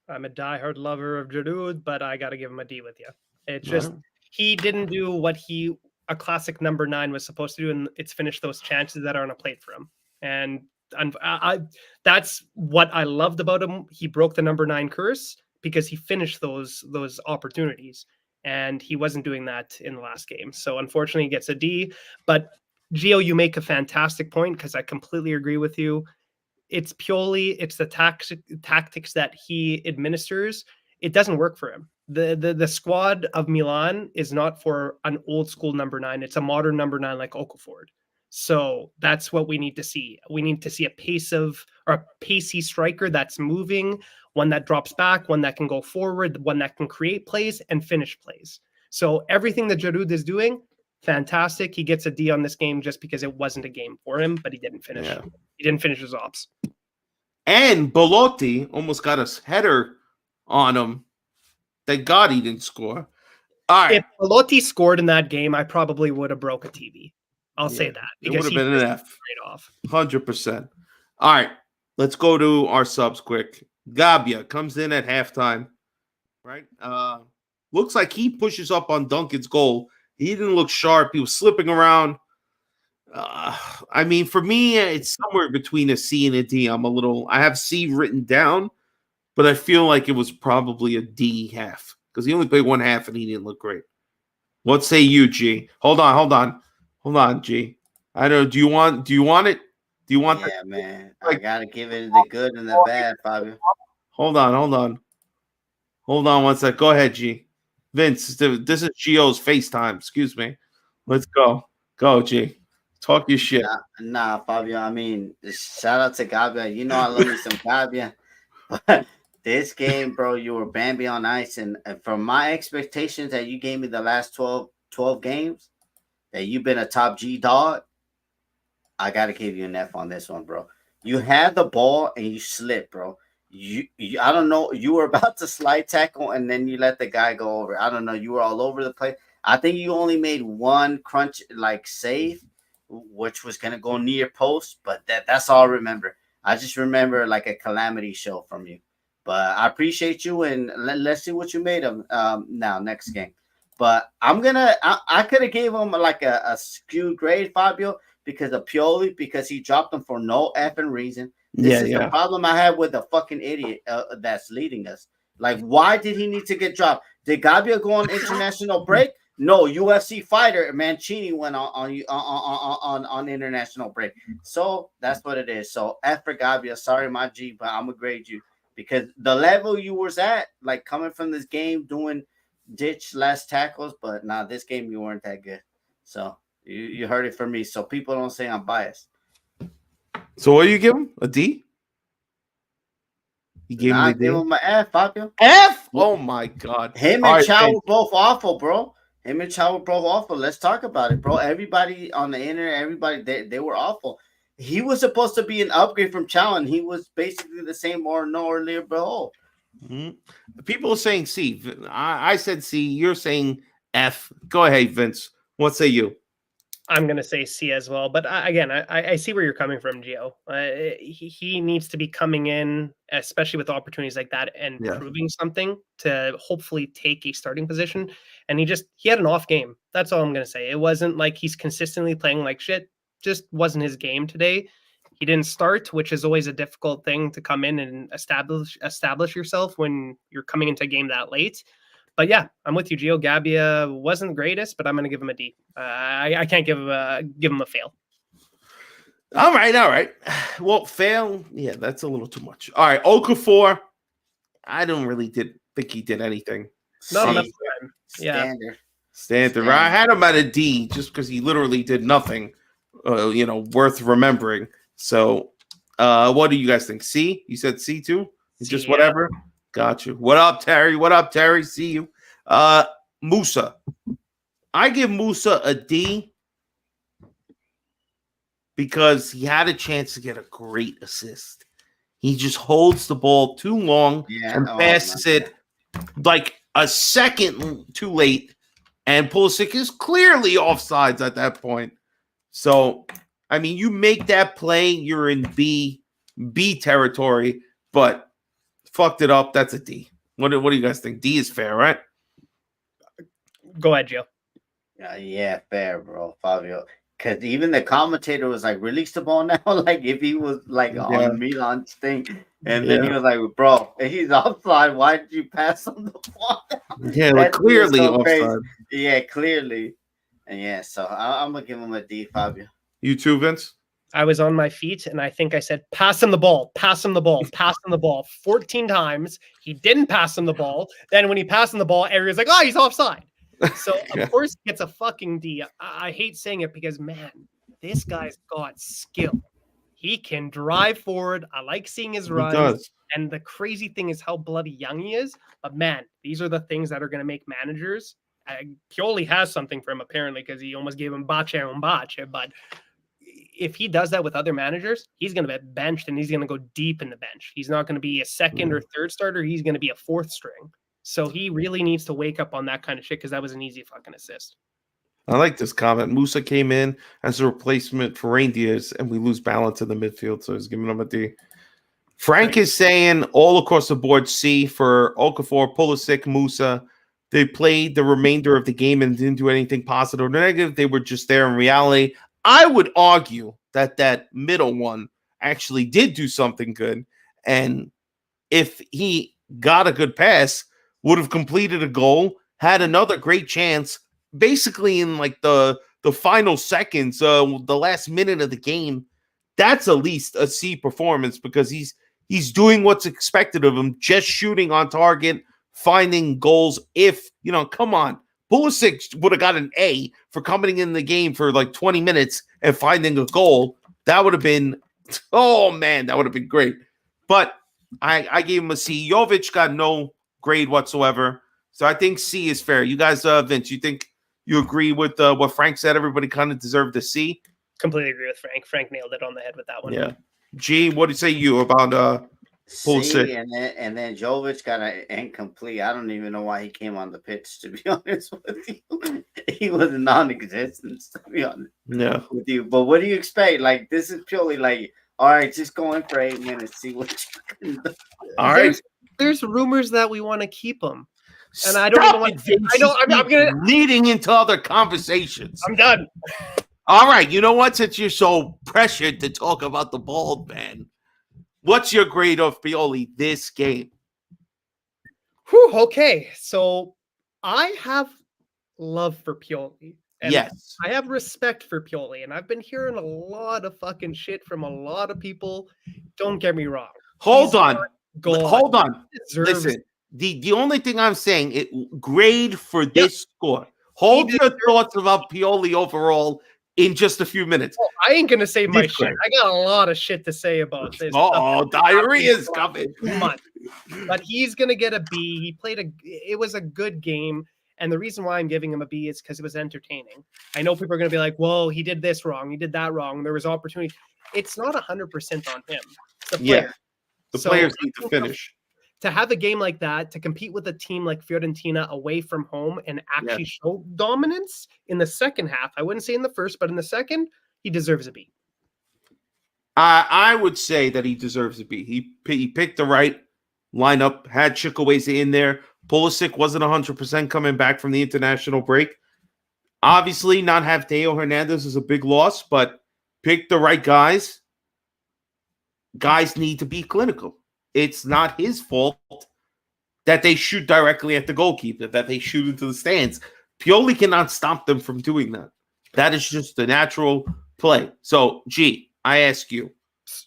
I'm a diehard lover of Giroud, but I got to give him a D with you. It's just he didn't do what a classic number 9 was supposed to do, and it's finished those chances that are on a plate for him. And that's what I loved about him. He broke the number 9 curse because he finished those opportunities, and he wasn't doing that in the last game. So unfortunately, he gets a D. But Gio, you make a fantastic point because I completely agree with you. It's Pioli. It's the tactics that he administers. It doesn't work for him. The squad of Milan is not for an old school number 9. It's a modern number 9 like Okafor. So that's what we need to see. We need to see a pacey striker that's moving, one that drops back, one that can go forward, one that can create plays and finish plays. So everything that Giroud is doing, fantastic. He gets a D on this game just because it wasn't a game for him, but he didn't finish. Yeah. He didn't finish his ops. And Belotti almost got a header on him. Thank God he didn't score. All right. If Belotti scored in that game, I probably would have broke a TV. I'll say that. It would have been an F. Right off. 100%. All right. Let's go to our subs quick. Gabia comes in at halftime. right? Looks like he pushes up on Duncan's goal. He didn't look sharp. He was slipping around. I mean, for me, it's somewhere between a C and a D. I have C written down, but I feel like it was probably a D half because he only played one half and he didn't look great. What say you, G? Hold on, G. I don't. Do you want it? Do you want? Yeah, man. I like- gotta give it the good and the bad, Fabio. Hold on. Hold on one sec. Go ahead, G. Vince, this is Gio's FaceTime. Excuse me. Let's go. Go, G. Talk your shit. Nah, Fabio. I mean, shout out to Gabia. You know I love me some Gabia. But this game, bro, you were Bambi on ice. And from my expectations that you gave me the last 12 games, that you've been a top G dog, I got to give you an F on this one, bro. You had the ball and you slipped, bro. You I don't know. You were about to slide tackle and then you let the guy go over. I don't know. You were all over the place. I think you only made one crunch save, which was gonna go near post, but that's all I remember. I just remember like a calamity show from you. But I appreciate you and let's see what you made of now next game. But I could have gave him like a skewed grade, Fabio, because of Pioli, because he dropped him for no effing reason. This is the problem I have with the fucking idiot that's leading us. Like, why did he need to get dropped? Did Gabia go on international break? No, UFC fighter Mancini went on international break. So that's what it is. So F for Gabia. Sorry, my G, but I'm gonna grade you because the level you was at, like coming from this game, doing ditch last tackles, but this game you weren't that good. So you heard it from me. So people don't say I'm biased. So what do you give him? A D? You gave him a D? I gave him an F, Fabio. F? Oh my god. Him and Chow were both awful, bro. Him and Chow were both awful. Let's talk about it, bro. Everybody on the internet, they were awful. He was supposed to be an upgrade from Chow, and he was basically the same or no earlier behold. Mm-hmm. People are saying C. I said C. You're saying F. Go ahead, Vince. What say you? I'm going to say C as well. But again, I see where you're coming from, Gio. He needs to be coming in, especially with opportunities like that, and proving something to hopefully take a starting position. And he had an off game. That's all I'm going to say. It wasn't like he's consistently playing like shit. Just wasn't his game today. He didn't start, which is always a difficult thing to come in and establish yourself when you're coming into a game that late. But yeah, I'm with you, Gio. Gabia wasn't the greatest, but I'm going to give him a D. I can't give him a fail. All right. Well, fail. Yeah, that's a little too much. All right, Okafor. I don't really think he did anything. Not enough time. Standard. Right? I had him at a D just because he literally did nothing, worth remembering. So, what do you guys think? C? You said C too? C, just whatever. Got you. What up, Terry? See you. Musa. I give Musa a D because he had a chance to get a great assist. He just holds the ball too long and passes it like a second too late. And Pulisic is clearly offsides at that point. So, I mean, you make that play, you're in B territory, but fucked it up. That's a D. What do you guys think? D is fair, right? Go ahead, Joe. Yeah, fair, bro, Fabio. Because even the commentator was like, release the ball now. Like, if he was like on Milan's thing. And then he was like, bro, he's offside. Why did you pass on the ball? Yeah, like clearly offside. Yeah, clearly. And so I'm going to give him a D, Fabio. You too, Vince? I was on my feet, and I think I said, pass him the ball, pass him the ball, pass him the ball 14 times. He didn't pass him the ball. Then when he passed him the ball, everyone's like, oh, he's offside. So, of course, he gets a fucking D. I hate saying it because, man, this guy's got skill. He can drive forward. I like seeing his runs. He does. And the crazy thing is how bloody young he is. But, man, these are the things that are going to make managers. Pioli has something for him, apparently, because he almost gave him bache. But if he does that with other managers, he's going to get benched and he's going to go deep in the bench. He's not going to be a second or third starter. He's going to be a fourth string. So he really needs to wake up on that kind of shit because that was an easy fucking assist. I like this comment. Musa came in as a replacement for Reindeers and we lose balance in the midfield. So he's giving him a D. Frank is saying all across the board C for Okafor, Pulisic, Musa. They played the remainder of the game and didn't do anything positive or negative. They were just there in reality. I would argue that middle one actually did do something good. And if he got a good pass, would have completed a goal, had another great chance, basically in like the final seconds, the last minute of the game. That's at least a C performance because he's doing what's expected of him, just shooting on target, finding goals. If, come on. Pulisic would have got an A for coming in the game for like 20 minutes and finding a goal. That would have been, oh man, that would have been great. But I gave him a C. Jovic got no grade whatsoever. So I think C is fair. You guys, Vince, you think you agree with what Frank said? Everybody kind of deserved a C? Completely agree with Frank. Frank nailed it on the head with that one. Yeah. G, what do you say you about Pulisic? C, and then Jovic got an incomplete. I don't even know why he came on the pitch, to be honest with you. He was non-existent, to be honest with you. But what do you expect? Like, this is purely like, all right, just go in for 8 minutes, see what you can do. All right. There's rumors that we want to keep him. And I don't even want to. I know. I'm going to. Leading into other conversations. I'm done. All right. You know what? Since you're so pressured to talk about the bald man, what's your grade of Pioli this game? Whew, okay. So I have love for Pioli. And yes. I have respect for Pioli. And I've been hearing a lot of fucking shit from a lot of people. Don't get me wrong. Hold on. Listen. The only thing I'm saying, grade for this score. Hold your thoughts about Pioli overall in just a few minutes. Well, I ain't gonna say my shit. I got a lot of shit to say about this. Oh, diarrhea's coming. But he's gonna get a B. It was a good game. And the reason why I'm giving him a B is because it was entertaining. I know people are gonna be like, well, he did this wrong, he did that wrong. There was opportunity. It's not 100% on him. It's the player. Yeah. The players need to finish. To have a game like that, to compete with a team like Fiorentina away from home and actually show dominance in the second half, I wouldn't say in the first, but in the second, he deserves a B. I would say that he deserves a B. He picked the right lineup, had Chukwueze in there. Pulisic wasn't 100% coming back from the international break. Obviously, not have Theo Hernandez is a big loss, but pick the right guys. Guys need to be clinical. It's not his fault that they shoot directly at the goalkeeper, that they shoot into the stands. Pioli cannot stop them from doing that. That is just the natural play. So, G, I ask you,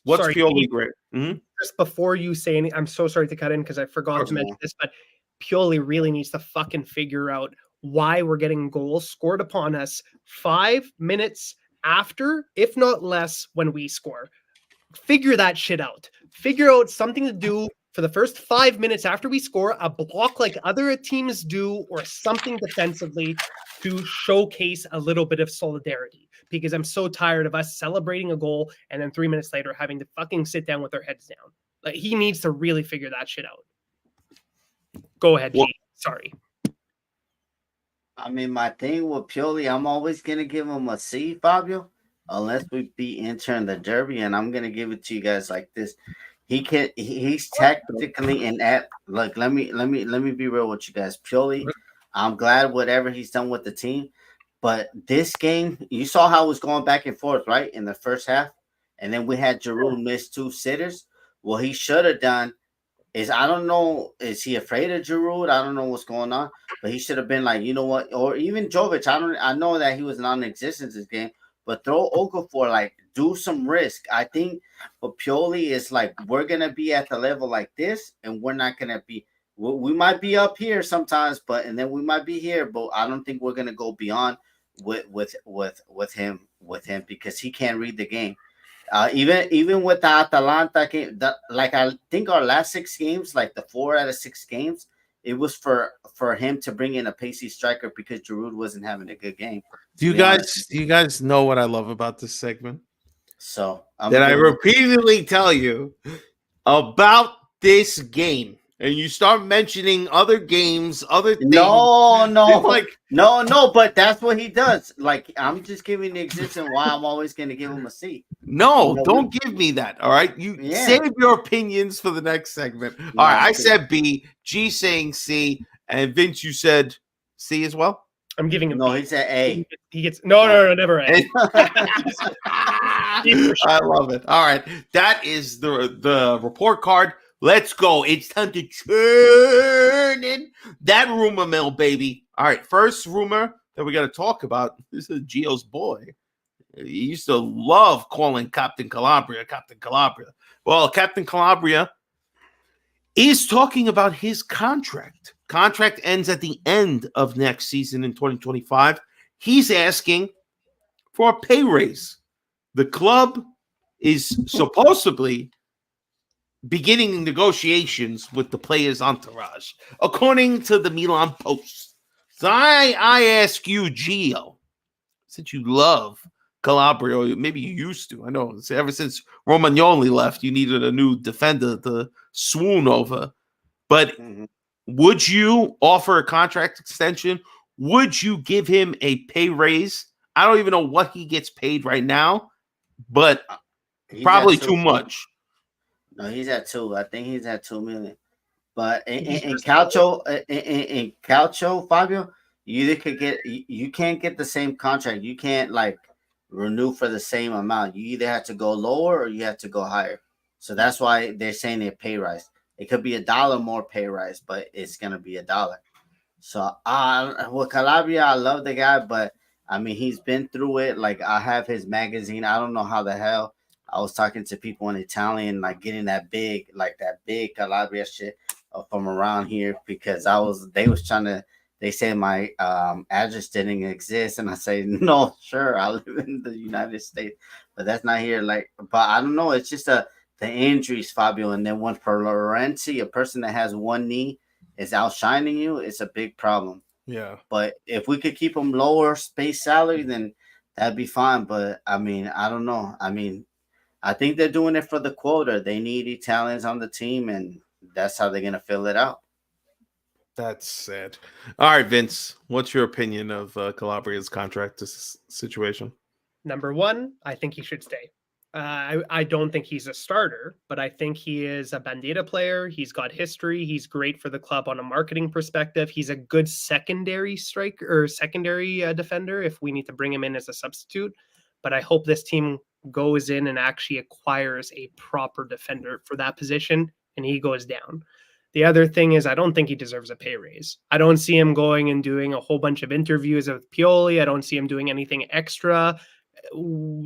what's Pioli grade? Mm-hmm. Just before you say anything, I'm so sorry to cut in because I forgot to mention this, but Pioli really needs to fucking figure out why we're getting goals scored upon us 5 minutes after, if not less, when we score. Figure that shit out. Figure out something to do for the first 5 minutes after we score, a block like other teams do, or something defensively to showcase a little bit of solidarity. Because I'm so tired of us celebrating a goal and then 3 minutes later having to fucking sit down with our heads down. Like, he needs to really figure that shit out. Go ahead, G. Sorry. I mean, my thing with Pioli, I'm always gonna give him a C, Fabio. Unless we beat Inter in the derby, and I'm gonna give it to you guys like this. He's tactically inept. Look, let me be real with you guys. Pioli, I'm glad whatever he's done with the team. But this game, you saw how it was going back and forth, right? In the first half. And then we had Giroud miss 2 sitters. What he should have done is, I don't know, is he afraid of Giroud? I don't know what's going on. But he should have been like, you know what? Or even Jovic. I know that he was non-existent this game. But throw Okafor, like, do some risk. I think for Pioli is like, we're going to be at the level like this, and we're not going to be – we might be up here sometimes, and then we might be here, but I don't think we're going to go beyond with him because he can't read the game. Even with the Atalanta game, like, I think our last 6 games, like the 4 out of 6 games, it was for him to bring in a pacey striker because Giroud wasn't having a good game. Do you guys know what I love about this segment? So I repeatedly tell you about this game and you start mentioning other games, other things. No, Like, no, but that's what he does. Like, I'm just giving the existence why I'm always going to give him a C. no, You know, don't give me that. All right. You save your opinions for the next segment. All right. I said B, G saying C, and Vince, you said C as well? I'm giving him No, B. he said A. He gets no, never A. I love it. All right. That is the report card. Let's go. It's time to turn in that rumor mill, baby. All right. First rumor that we got to talk about. This is Gio's boy. He used to love calling Captain Calabria. Well, Captain Calabria is talking about his contract. Contract ends at the end of next season in 2025. He's asking for a pay raise. The club is supposedly beginning negotiations with the player's entourage, according to the Milan Post. So I ask you, Gio, since you love Calabria, or maybe you used to. I know ever since Romagnoli left, you needed a new defender to swoon over. But would you offer a contract extension? Would you give him a pay raise? I don't even know what he gets paid right now, but probably too much. No, he's at 2. I think he's at 2 million. But in Calcio, Fabio, you either could get you can't get the same contract. You can't like renew for the same amount. You either have to go lower or you have to go higher. So that's why they're saying a pay rise. It could be $1 more pay rise, but it's gonna be $1. So with Calabria, I love the guy, but I mean he's been through it. Like I have his magazine. I don't know how the hell I was talking to people in Italian, like getting that big Calabria shit from around here because they said my address didn't exist, and I say no, sure, I live in the United States, but that's not here. Like, but I don't know. It's just the injuries, Fabio, and then when for Florenzi, a person that has one knee is outshining you, it's a big problem. Yeah. But if we could keep him lower space salary, then that'd be fine. But I mean, I don't know. I mean, I think they're doing it for the quota. They need Italians on the team, and that's how they're gonna fill it out. That's sad. All right, Vince, what's your opinion of Calabria's contract situation? Number one, I think he should stay. I don't think he's a starter, but I think he is a Bandita player. He's got history. He's great for the club on a marketing perspective. He's a good secondary striker or secondary defender if we need to bring him in as a substitute. But I hope this team goes in and actually acquires a proper defender for that position, and he goes down. The other thing is I don't think he deserves a pay raise. I don't see him going and doing a whole bunch of interviews with Pioli. I don't see him doing anything extra.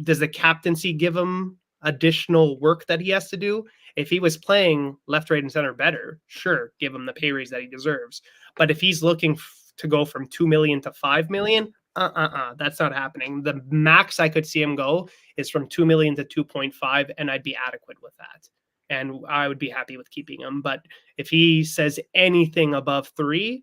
Does the captaincy give him additional work that he has to do? If he was playing left, right, and center better, sure, give him the pay raise that he deserves. But if he's looking to go from 2 million to 5 million, that's not happening. The max I could see him go is from 2 million to 2.5, and I'd be adequate with that. And I would be happy with keeping him. But if he says anything above 3,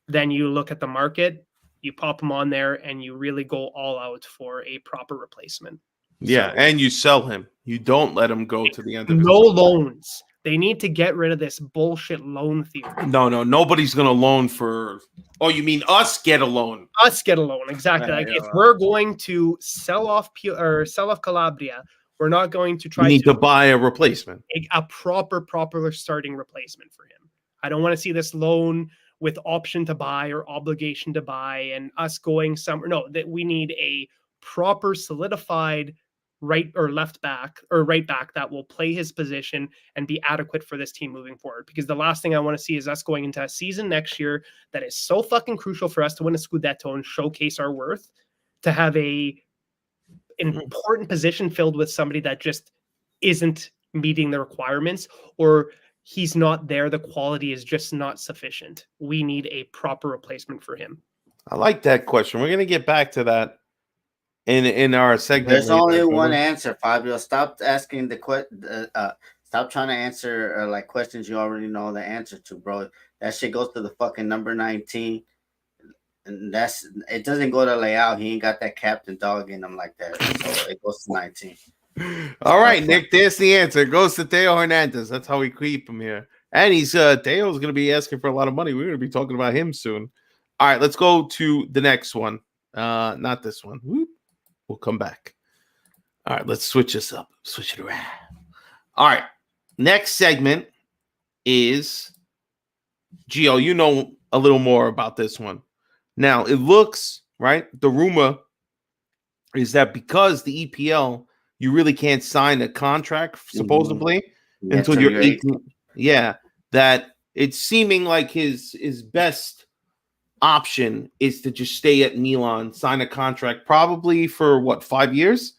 then you look at the market, you pop him on there, and you really go all out for a proper replacement. Yeah, so, and you sell him. You don't let him go to the end of his loans. They need to get rid of this bullshit loan theory. No, nobody's going to loan for. Oh, you mean us get a loan? Us get a loan, exactly. If we're going to sell off Calabria, we're not going to try. We need to buy a replacement, a proper starting replacement for him. I don't want to see this loan with option to buy or obligation to buy, and us going somewhere. No, that we need a proper solidified right or left back or right back that will play his position and be adequate for this team moving forward. Because the last thing I want to see is us going into a season next year that is so fucking crucial for us to win a Scudetto and showcase our worth, to have a important position filled with somebody that just isn't meeting the requirements, or he's not there. The quality is just not sufficient. We need a proper replacement for him. I like that question. We're going to get back to that in our segment. There's only one answer, Fabio. Stop asking stop trying to answer like questions you already know the answer to, bro. That shit goes to the fucking number 19. And it doesn't go to Leao. He ain't got that captain dog in him like that. So it goes to 19. All right, Nick, there's the answer. It goes to Theo Hernandez. That's how we keep him here. And he's Teo's going to be asking for a lot of money. We're going to be talking about him soon. All right, let's go to the next one. Not this one. Whoop. We'll come back. All right, let's switch this up. Switch it around. All right, next segment is Gio. You know a little more about this one. Now, it looks, right, the rumor is that because the EPL, you really can't sign a contract, supposedly, until you're 18. Yeah, that it's seeming like his best option is to just stay at Milan, sign a contract probably for, what, 5 years?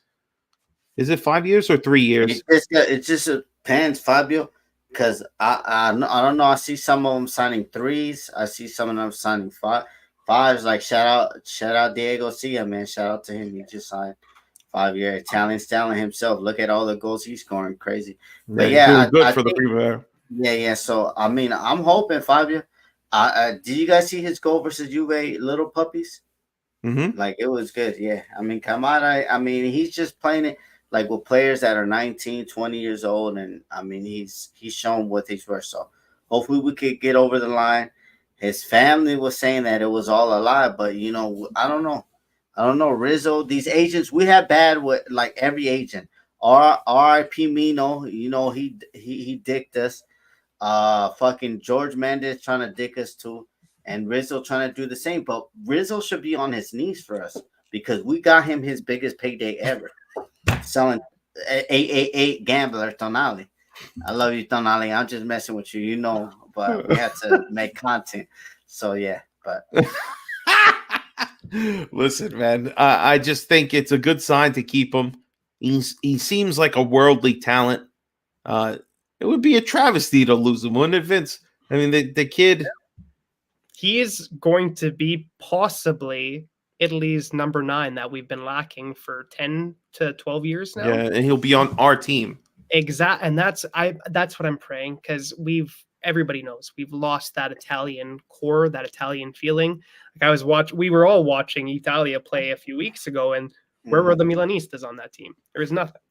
Is it 5 years or 3 years? It just depends, Fabio, because I don't know. I see some of them signing 3s. I see some of them signing 5s. Like shout out Diego Sia, man. Shout out to him. He just signed 5-year Italian stallion himself. Look at all the goals he's scoring, crazy. But yeah, good for the Primavera. Yeah. So I mean, I'm hoping, Fabio. Did you guys see his goal versus Juve, Little Puppies? Mm-hmm. Like it was good. Yeah. I mean, Kamada. I mean, he's just playing it like with players that are 19, 20 years old, and I mean, he's shown what he's worth. So hopefully we could get over the line. His family was saying that it was all a lie, but you know, I don't know. Rizzo, these agents, we have bad with like every agent. R.I.P. Mino, you know, he dicked us. Fucking George Mendes trying to dick us too, and Rizzo trying to do the same. But Rizzo should be on his knees for us because we got him his biggest payday ever, selling 888 gambler Tonali. I love you, Tonali. I'm just messing with you, you know. But we had to make content, so yeah. But listen, man, I just think it's a good sign to keep him. He seems like a worldly talent. It would be a travesty to lose him, wouldn't it, Vince? I mean, the kid. He is going to be possibly Italy's number 9 that we've been lacking for 10 to 12 years now. Yeah, and he'll be on our team. And that's what I'm praying, because everybody knows we've lost that Italian core, that Italian feeling. Like we were all watching Italia play a few weeks ago, and where were the Milanistas on that team? There was nothing.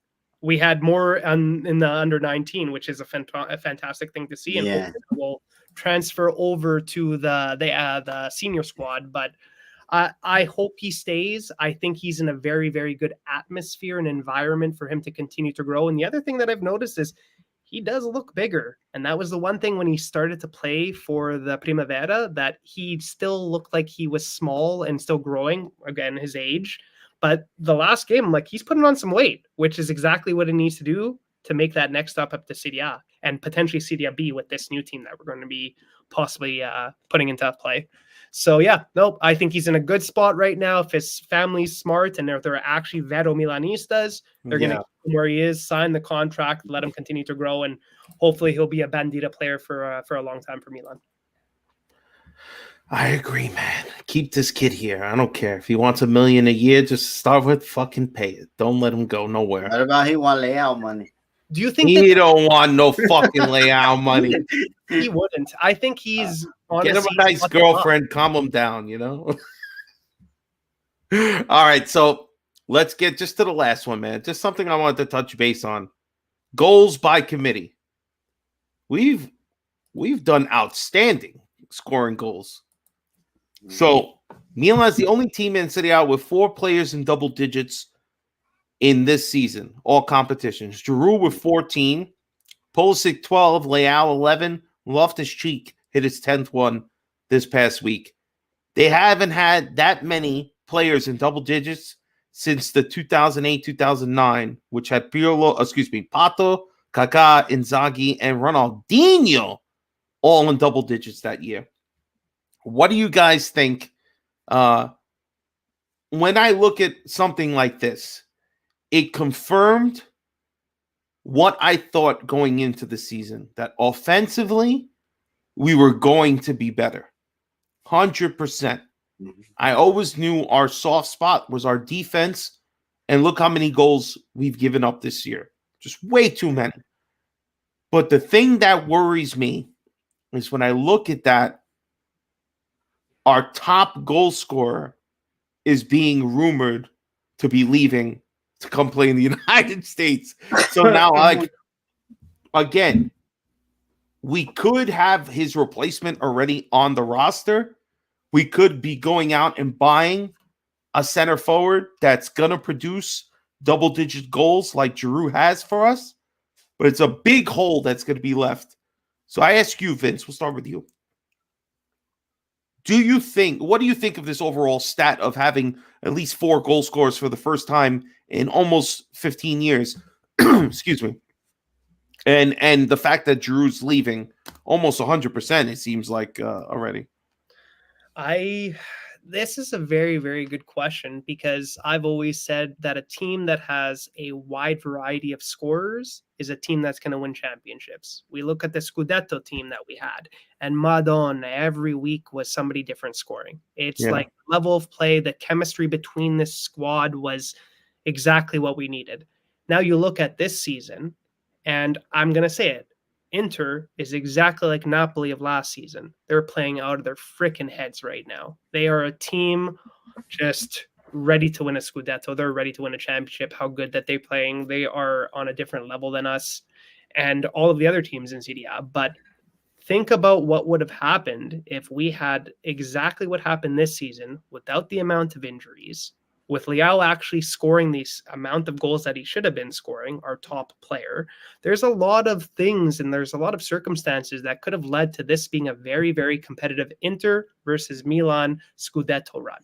We had more in the under 19, which is a fantastic thing to see, and hopefully we'll transfer over to the senior squad. But I hope he stays. I think he's in a very, very good atmosphere and environment for him to continue to grow. And the other thing that I've noticed is he does look bigger. And that was the one thing when he started to play for the Primavera, that he still looked like he was small and still growing, again, his age. But the last game, like, he's putting on some weight, which is exactly what he needs to do to make that next step up to Serie A and potentially Serie B with this new team that we're going to be possibly putting into play. So, I think he's in a good spot right now. If his family's smart and if they're actually Vero Milanistas, they're going to keep him where he is, sign the contract, let him continue to grow, and hopefully he'll be a Bandita player for a long time for Milan. I agree, man. Keep this kid here. I don't care. If he wants $1 million a year, just start with fucking pay it. Don't let him go nowhere. What about he want layout money? Do you think he don't want no fucking layout money? He wouldn't. I think he's get him a nice girlfriend, calm him down, you know? All right, so let's get just to the last one, man. Just something I wanted to touch base on. Goals by committee. We've done outstanding scoring goals. So Milan's the only team in Serie A with 4 players in double digits in this season, all competitions. Giroud with 14, Pulisic 12, Leao 11, Loftus-Cheek hit his 10th one this past week. They haven't had that many players in double digits since the 2008-2009, which had Pato, Kaká, Inzaghi, and Ronaldinho all in double digits that year. What do you guys think? When I look at something like this, it confirmed what I thought going into the season, that offensively, we were going to be better. 100%. I always knew our soft spot was our defense, and look how many goals we've given up this year. Just way too many. But the thing that worries me is when I look at that, our top goal scorer is being rumored to be leaving to come play in the United States. So now, again, we could have his replacement already on the roster. We could be going out and buying a center forward that's going to produce double-digit goals like Giroud has for us. But it's a big hole that's going to be left. So I ask you, Vince, we'll start with you. What do you think of this overall stat of having at least 4 goal scorers for the first time in almost 15 years? Excuse me. And the fact that Giroud's leaving almost 100%, it seems like already. This is a very, very good question, because I've always said that a team that has a wide variety of scorers is a team that's going to win championships. We look at the Scudetto team that we had, and Madonna, every week was somebody different scoring. It's like level of play, the chemistry between this squad was exactly what we needed. Now you look at this season, and I'm going to say it, Inter is exactly like Napoli of last season. They're playing out of their freaking heads right now. They are a team just ready to win a Scudetto. They're ready to win a championship. How good that they're playing. They are on a different level than us and all of the other teams in Serie A. But think about what would have happened if we had exactly what happened this season without the amount of injuries, with Leao actually scoring this amount of goals that he should have been scoring, our top player. There's a lot of things and there's a lot of circumstances that could have led to this being a very, very competitive Inter versus Milan Scudetto run.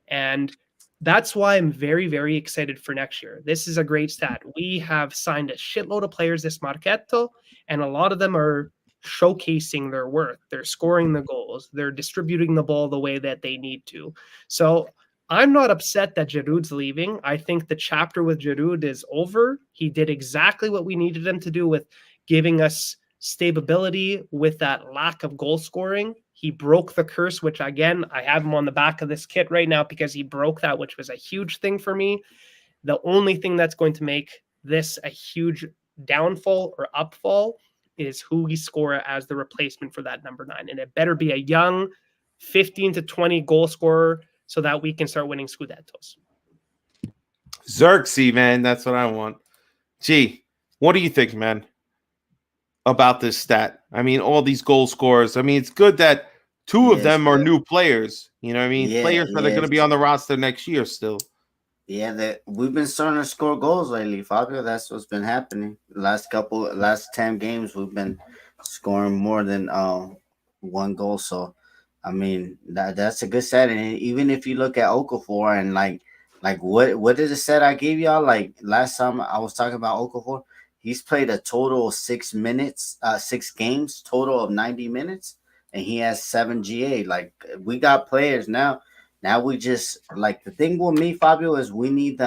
And that's why I'm very, very excited for next year. This is a great stat. We have signed a shitload of players this Marchetto, and a lot of them are showcasing their worth. They're scoring the goals. They're distributing the ball the way that they need to. So I'm not upset that Giroud's leaving. I think the chapter with Giroud is over. He did exactly what we needed him to do with giving us stability with that lack of goal scoring. He broke the curse, which again, I have him on the back of this kit right now because he broke that, which was a huge thing for me. The only thing that's going to make this a huge downfall or upfall is who we score as the replacement for that number 9. And it better be a young 15 to 20 goal scorer, so that we can start winning Scudettos. Xerxes, man, that's what I want. Gee, what do you think, man, about this stat? I mean, all these goal scorers. I mean, it's good that 2 of them are new players. You know what I mean? Players that are going to be on the roster next year still. Yeah, we've been starting to score goals lately, Fabio. That's what's been happening. Last 10 games, we've been scoring more than 1 goal. So, I mean, that's a good set. And even if you look at Okafor and like what is the set I gave y'all? Like last time I was talking about Okafor, he's played a total of 6 games, total of 90 minutes, and he has 7 GA. Like we got players now. Now we just like the thing with me, Fabio, is we need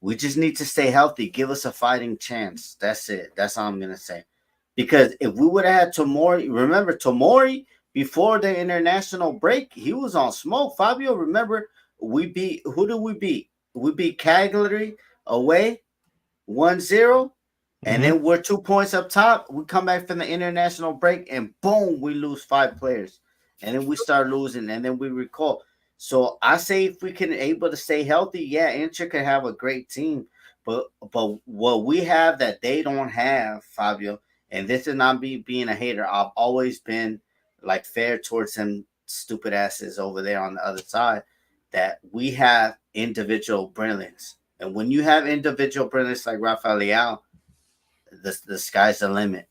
we just need to stay healthy. Give us a fighting chance. That's it. That's all I'm gonna say. Because if we would have had Tomori, remember Tomori before the international break, he was on smoke. Fabio, remember who did we beat? We beat Cagliari away 1-0. And then we're 2 points up top. We come back from the international break and boom, we lose 5 players. And then we start losing and then we recall. So I say if we can able to stay healthy, yeah, Inter could have a great team. But what we have that they don't have, Fabio, and this is not being a hater. I've always been like fair towards them stupid asses over there on the other side, that we have individual brilliance. And when you have individual brilliance like Rafael Leao, the sky's the limit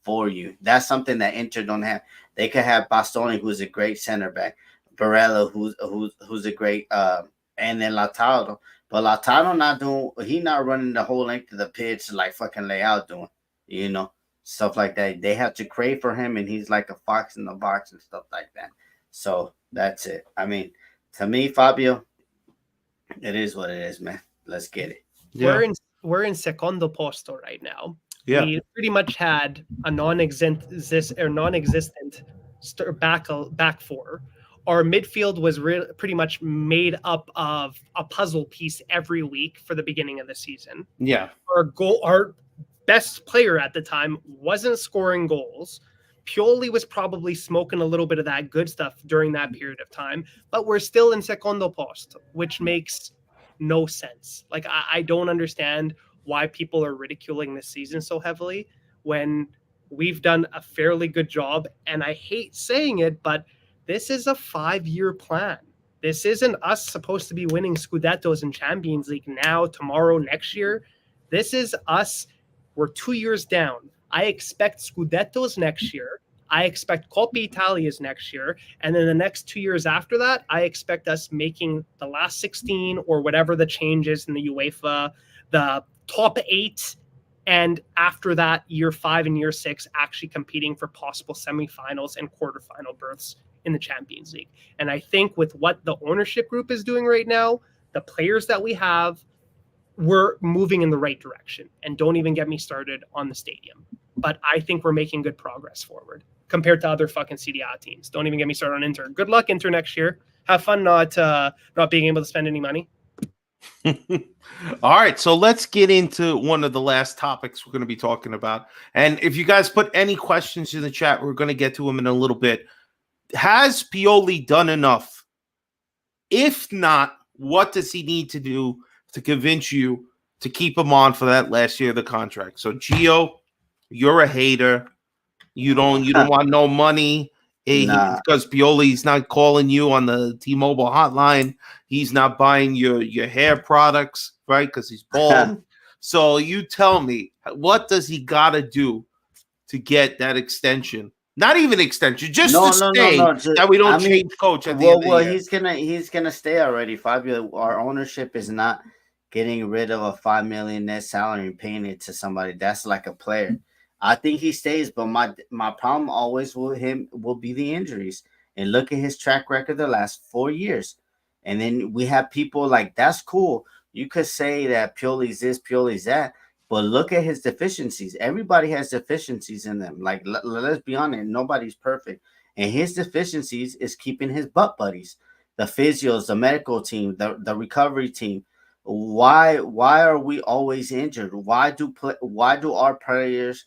for you. That's something that Inter don't have. They could have Bastoni, who's a great center back, Barella, who's a great and then Lautaro. But Lautaro not running the whole length of the pitch like fucking Leao doing, you know. Stuff like that. They have to crave for him, and he's like a fox in the box and stuff like that. So that's it. I mean, to me, Fabio, it is what it is, man. Let's get it. Yeah. We're in secondo posto right now. Yeah. We pretty much had a non-existent back 4. Our midfield was pretty much made up of a puzzle piece every week for the beginning of the season. Yeah. Our best player at the time wasn't scoring goals. Pioli was probably smoking a little bit of that good stuff during that period of time, but we're still in secondo posto, which makes no sense. Like, I don't understand why people are ridiculing this season so heavily when we've done a fairly good job. And I hate saying it, but this is a 5-year plan. This isn't us supposed to be winning Scudettos and Champions League now, tomorrow, next year. This is us. We're 2 years down. I expect Scudettos next year. I expect Coppa Italia's next year. And then the next 2 years after that, I expect us making the last 16 or whatever the changes in the UEFA, the top 8. And after that, year 5 and year 6, actually competing for possible semifinals and quarterfinal berths in the Champions League. And I think with what the ownership group is doing right now, the players that we have, we're moving in the right direction. And don't even get me started on the stadium. But I think we're making good progress forward compared to other fucking CDA teams. Don't even get me started on Inter. Good luck, Inter, next year. Have fun not being able to spend any money. All right, so let's get into one of the last topics we're going to be talking about. And if you guys put any questions in the chat, we're going to get to them in a little bit. Has Pioli done enough? If not, what does he need to do to convince you to keep him on for that last year of the contract? So, Gio, you're a hater. You don't want no money. Because Pioli's not calling you on the T-Mobile hotline. He's not buying your hair products, right? Because he's bald. So you tell me, what does he got to do to get that extension? Not even extension, just to stay. That we don't change coach at the end of the year. He's gonna stay already. Fabio, our ownership is not getting rid of a $5 million net salary and paying it to somebody. That's like a player. I think he stays, but my problem always with him will be the injuries. And look at his track record the last 4 years. And then we have people like, that's cool. You could say that Pioli's this, Pioli's that, but look at his deficiencies. Everybody has deficiencies in them. Like, let's be honest, nobody's perfect. And his deficiencies is keeping his butt buddies, the physios, the medical team, the recovery team. Why are we always injured? Why do our players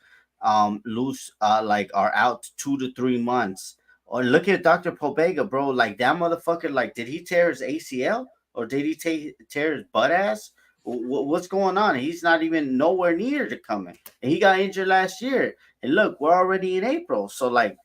lose are out 2 to 3 months? Or look at Dr. Pobega, bro. Like, that motherfucker, like, did he tear his ACL or did he tear his butt ass? What's going on? He's not even nowhere near to coming. And he got injured last year. And look, we're already in April. So, like,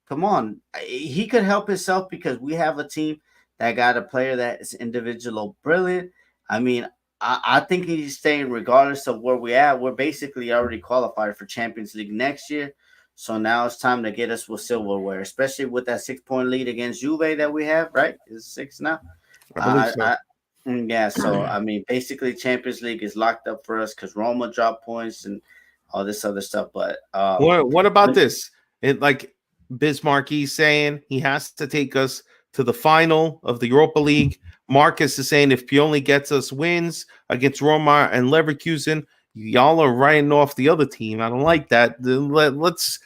come on. He could help himself because we have a team that got a player that is individual brilliant. I mean, I think he's staying regardless of where we're at. We're basically already qualified for Champions League next year. So now it's time to get us with silverware, especially with that 6-point lead against Juve that we have, right? Is it 6 now? I believe so. Yeah, so, I mean, basically Champions League is locked up for us because Roma dropped points and all this other stuff. But what about this? Like Bismarcky's saying he has to take us to the final of the Europa League. Marcus is saying if Pioli gets us wins against Roma and Leverkusen, y'all are writing off the other team. I don't like that. Let's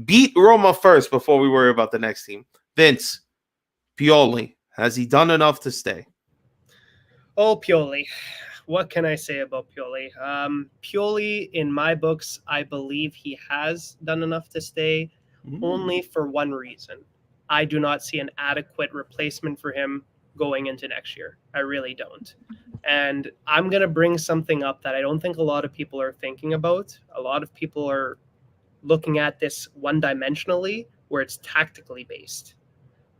beat Roma first before we worry about the next team. Vince, Pioli, has he done enough to stay? Oh, Pioli. What can I say about Pioli? Pioli, in my books, I believe he has done enough to stay, only for one reason. I do not see an adequate replacement for him going into next year. I really don't. And I'm going to bring something up that I don't think a lot of people are thinking about. A lot of people are looking at this one-dimensionally, where it's tactically based.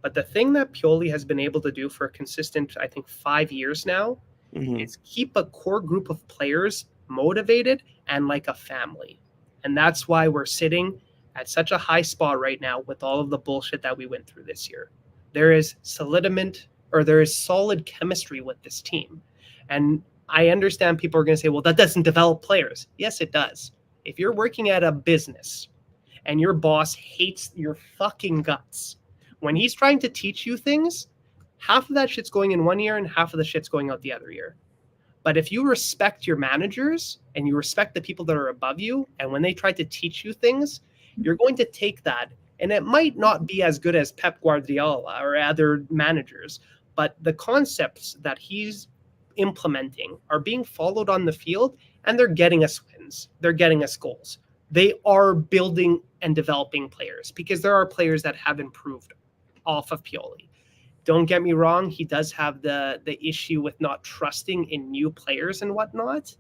But the thing that Pioli has been able to do for a consistent, I think, 5 years now is keep a core group of players motivated and like a family. And that's why we're sitting at such a high spot right now with all of the bullshit that we went through this year. There is solid chemistry with this team. And I understand people are going to say, well, that doesn't develop players. Yes, it does. If you're working at a business and your boss hates your fucking guts, when he's trying to teach you things, half of that shit's going in one ear and half of the shit's going out the other ear. But if you respect your managers and you respect the people that are above you, and when they try to teach you things, you're going to take that. And it might not be as good as Pep Guardiola or other managers, but the concepts that he's implementing are being followed on the field, and they're getting us wins. They're getting us goals. They are building and developing players because there are players that have improved off of Pioli. Don't get me wrong, he does have the issue with not trusting in new players and whatnot,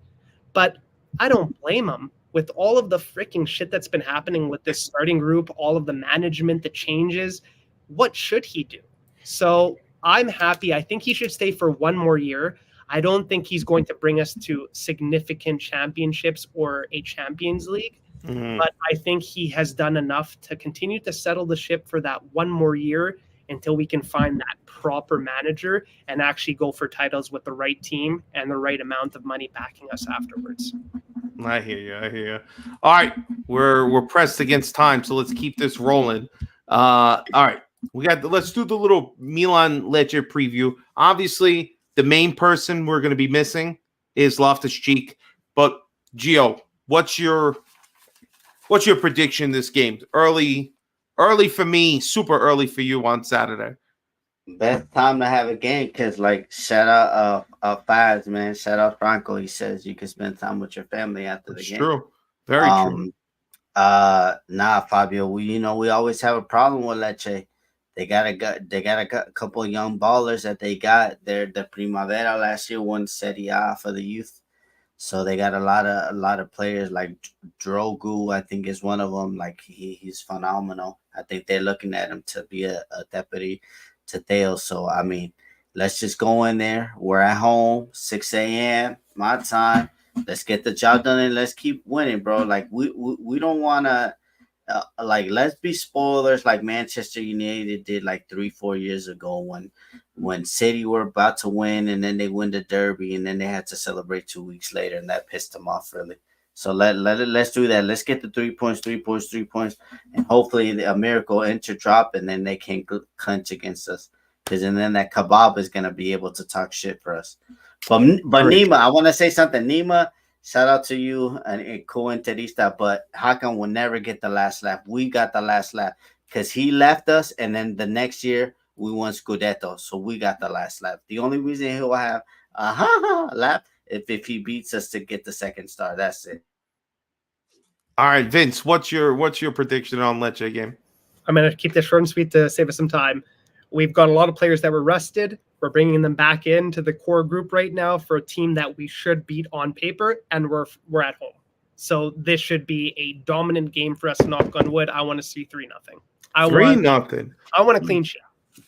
but I don't blame him with all of the freaking shit that's been happening with this starting group, all of the management, the changes, what should he do? So I'm happy. I think he should stay for one more year. I don't think he's going to bring us to significant championships or a Champions League, but I think he has done enough to continue to settle the ship for that one more year until we can find that proper manager and actually go for titles with the right team and the right amount of money backing us afterwards. I hear you. All right, we're pressed against time, so let's keep this rolling. All right, let's do the little Milan Lecce preview. Obviously, the main person we're going to be missing is Loftus-Cheek, but Gio, what's your prediction this game? Early for me, super early for you on Saturday. Best time to have a game because, like, shout out Faz, man. Shout out Franco. He says you can spend time with your family after the game. True. Very true. Nah, Fabio. We always have a problem with Leche. They got a couple of young ballers that they got. The Primavera last year won Serie A for the youth. So they got a lot of players like Drogu, I think is one of them. Like he's phenomenal. I think they're looking at him to be a deputy to Theo. So I mean, let's just go in there. We're at home, 6 a.m. my time. Let's get the job done and let's keep winning, bro. Like we don't want to let's be spoilers like Manchester United did like 3-4 years ago when City were about to win and then they win the derby and then they had to celebrate 2 weeks later and that pissed them off really. So let's do that. Let's get the 3 points, and hopefully a miracle enter drop and then they can clinch against us. And then that kebab is gonna be able to talk shit for us. But Nima, I want to say something. Nima, shout out to you and co-interista, but Hakan will never get the last lap. We got the last lap because he left us, and then the next year we won Scudetto, so we got the last lap. The only reason he'll have a lap if he beats us to get the second star. That's it. All right, Vince, what's your prediction on Lecce game? I'm going to keep this short and sweet to save us some time. We've got a lot of players that were rested. We're bringing them back into the core group right now for a team that we should beat on paper, and we're at home. So this should be a dominant game for us. Knock on wood. I want to see 3-0. 3-0. I want a clean sheet.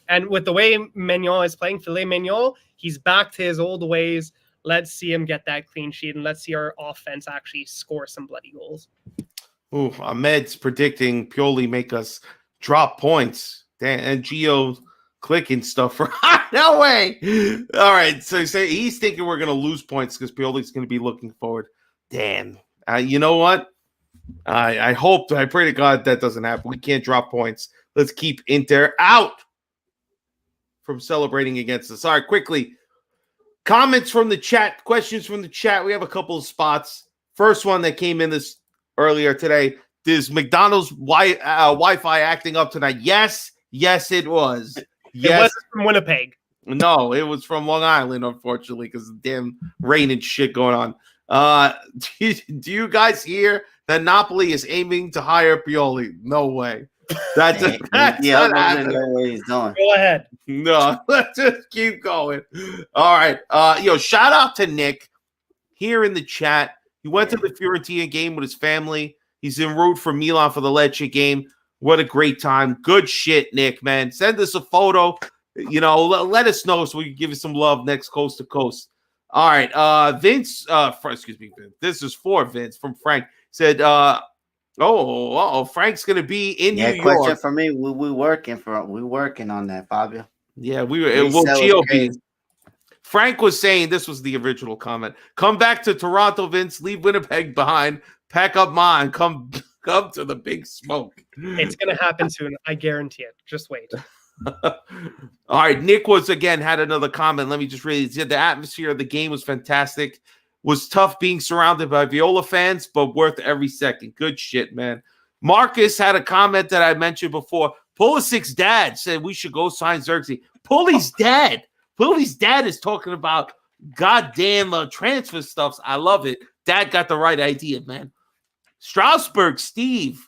And with the way Maignan is playing, Filet Maignan, he's back to his old ways. Let's see him get that clean sheet, and let's see our offense actually score some bloody goals. Ooh, Ahmed's predicting Pioli make us drop points. And Gio clicking stuff for no way. All right, so he's thinking we're going to lose points because Pioli's going to be looking forward. Damn. You know what? I pray to God that doesn't happen. We can't drop points. Let's keep Inter out from celebrating against us. All right, quickly. Comments from the chat, questions from the chat. We have a couple of spots. First one that came in this earlier today. Is McDonald's Wi-Fi acting up tonight? Yes, it was. Yes. It wasn't from Winnipeg. No, it was from Long Island, unfortunately, because of the damn rain and shit going on. Do you guys hear that Napoli is aiming to hire Pioli? No way. That's not happening. Know what he's doing. Go ahead. No, let's just keep going. All right. Shout out to Nick here in the chat. He went to the Fiorentina game with his family. He's en route for Milan for the Lecce game. What a great time. Good shit, Nick, man. Send us a photo. Let us know so we can give you some love next coast to coast. All right. Vince, excuse me, Vince. This is for Vince from Frank. Said, Frank's going to be in New York. Question for me. We working on that, Fabio. Yeah, GOP. Frank was saying, this was the original comment. Come back to Toronto, Vince. Leave Winnipeg behind. Pack up mine. Come to the big smoke. It's going to happen soon. I guarantee it. Just wait. All right. Nick had another comment. Let me just read it. He said the atmosphere of the game was fantastic. Was tough being surrounded by Viola fans, but worth every second. Good shit, man. Marcus had a comment that I mentioned before. Pulisic's dad said we should go sign Xerxes. Puli's dad is talking about goddamn transfer stuffs. I love it. Dad got the right idea, man. Strasbourg, Steve.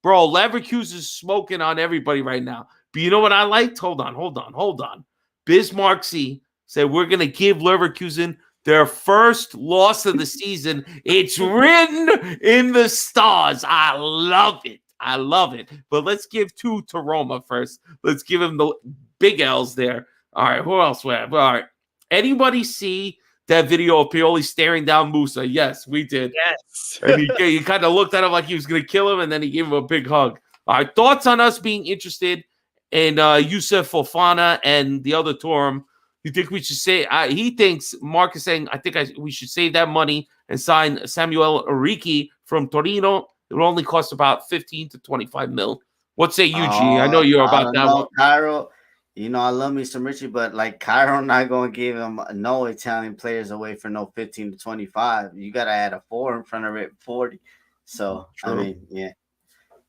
Bro, Leverkusen is smoking on everybody right now. But you know what I liked? Hold on. Bismarck C said we're going to give Leverkusen Their first loss of the season. It's written in the stars. I love it. I love it. But let's give two to Roma first. Let's give him the big L's there. All right, who else we have? All right. Anybody see that video of Pioli staring down Musa? Yes, we did. Yes. And he kind of looked at him like he was going to kill him, and then he gave him a big hug. All right, thoughts on us being interested in Yusuf Fofana and the other Turam? You think we should say? He thinks, Mark is saying, I think we should save that money and sign Samuel Origi from Torino. It will only cost about 15 to 25 mil. What say you, G? I know you're about that one. Cairo, I love me some Richie, but like Cairo not going to give him no Italian players away for no 15 to 25. You got to add a 4 in front of it, 40. So, True. I mean, yeah.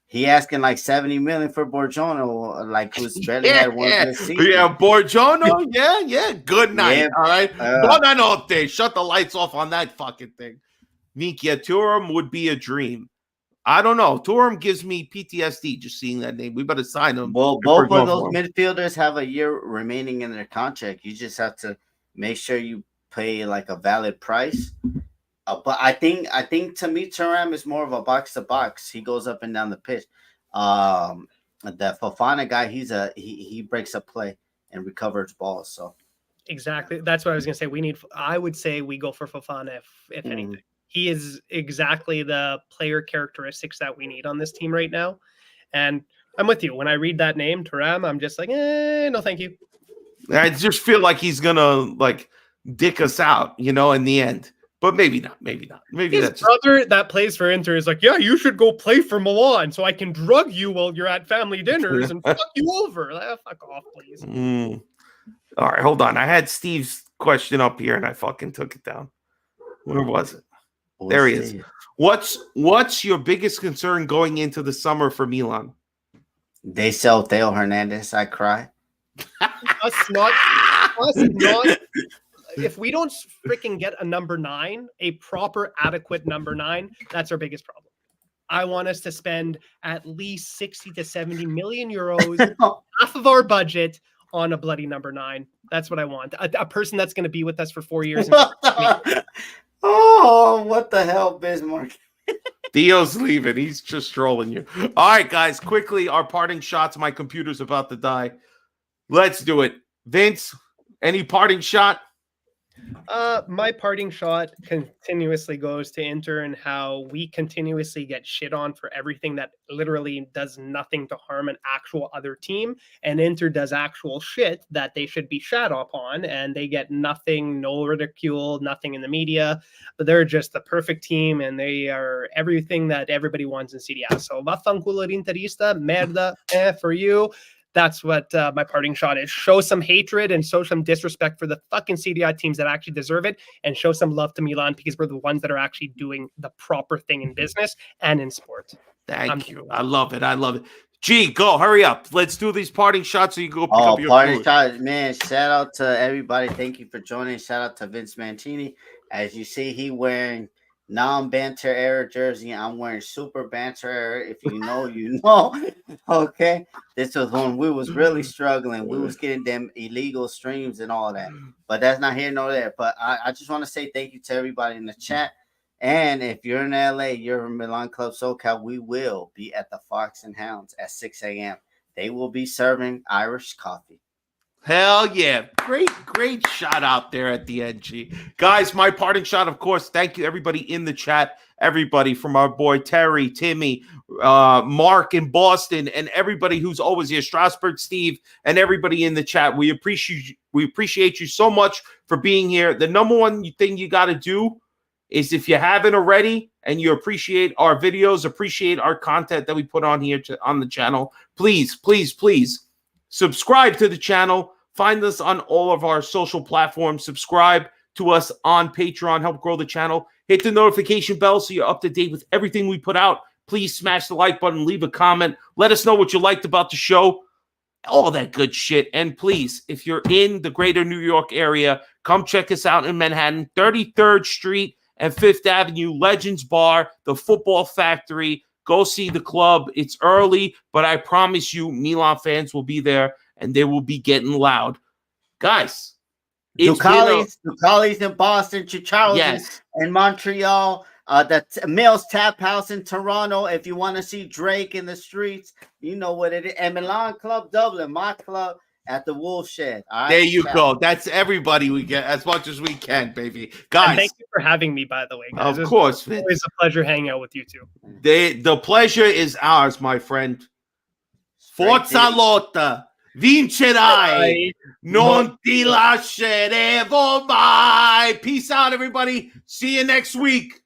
He asking like 70 million for Borgiano, like who's barely had one good season. Yeah, Borgiano, yeah. Good night, Yeah, all right? Buonanotte. Shut the lights off on that fucking thing. Nikia Turam would be a dream. I don't know. Turam gives me PTSD just seeing that name. We better sign him. Well, both of those midfielders have a year remaining in their contract. You just have to make sure you pay like a valid price. But I think to me, Thuram is more of a box to box. He goes up and down the pitch. That Fofana guy, he breaks a play and recovers balls. So exactly, that's what I was gonna say. I would say we go for Fofana if anything. He is exactly the player characteristics that we need on this team right now. And I'm with you. When I read that name, Thuram, I'm just like, no, thank you. I just feel like he's gonna like dick us out, in the end. But maybe not. Maybe his brother that plays for Inter is like, yeah, you should go play for Milan so I can drug you while you're at family dinners and fuck you over. Fuck off, please. All right, hold on. I had Steve's question up here and I fucking took it down. Where was it? There he is. What's your biggest concern going into the summer for Milan? They sell Theo Hernandez. I cry. Us not. If we don't freaking get a number 9, a proper, adequate number 9, that's our biggest problem. I want us to spend at least 60 to 70 million euros, half of our budget, on a bloody number 9. That's what I want. A person that's going to be with us for 4 years. Oh, what the hell, Bismarck? Theo's leaving. He's just trolling you. All right, guys, quickly, our parting shots. My computer's about to die. Let's do it. Vince, any parting shot? My parting shot continuously goes to Inter and how we continuously get shit on for everything that literally does nothing to harm an actual other team, and Inter does actual shit that they should be shat upon, and they get nothing, no ridicule, nothing in the media. But they're just the perfect team, and they are everything that everybody wants in Serie A. So vaffanculo Interista, merda, for you. That's what my parting shot is. Show some hatred and show some disrespect for the fucking Serie A teams that actually deserve it, and show some love to Milan because we're the ones that are actually doing the proper thing in business and in sport. Thank you. I love it. G, go. Hurry up. Let's do these parting shots so you can go pick up your parting food. shot, man. Shout out to everybody. Thank you for joining. Shout out to Vince Mancini. As you see, he wearing non-banter era jersey. I'm wearing super banter era. If you know, you know. Okay. This was when we was really struggling. We was getting them illegal streams and all that. But that's not here nor there. But I just want to say thank you to everybody in the chat. And if you're in LA, you're in Milan Club SoCal, we will be at the Fox and Hounds at 6 a.m. They will be serving Irish coffee. Hell yeah. Great shot out there at the end, G. Guys, my parting shot, of course, thank you, everybody in the chat, everybody from our boy Terry, Timmy, Mark in Boston, and everybody who's always here, Strasburg, Steve, and everybody in the chat. We appreciate you so much for being here. The number one thing you got to do is, if you haven't already and you appreciate our videos, appreciate our content that we put on here on the channel, please subscribe to the channel. Find us on all of our social platforms. Subscribe to us on Patreon. Help grow the channel. Hit the notification bell so you're up to date with everything we put out. Please smash the like button. Leave a comment. Let us know what you liked about the show. All that good shit. And please, if you're in the greater New York area, come check us out in Manhattan, 33rd Street and 5th Avenue, Legends Bar, the Football Factory. Go see the club. It's early, but I promise you, Milan fans will be there, and they will be getting loud. Guys, It's been Ducali's in Boston, Chicharro's in Montreal. The Mills Tap House in Toronto. If you want to see Drake in the streets, you know what it is. And Milan Club Dublin, my club at the Wolf Shed. All right, there you go. That's everybody we get as much as we can, baby. Guys. And thank you for having me, by the way, guys. Of course, Vince. Always a pleasure hanging out with you two. The pleasure is ours, my friend. Forza lotta. Vincerai. Non ti lasceremo mai. Peace out, everybody. See you next week.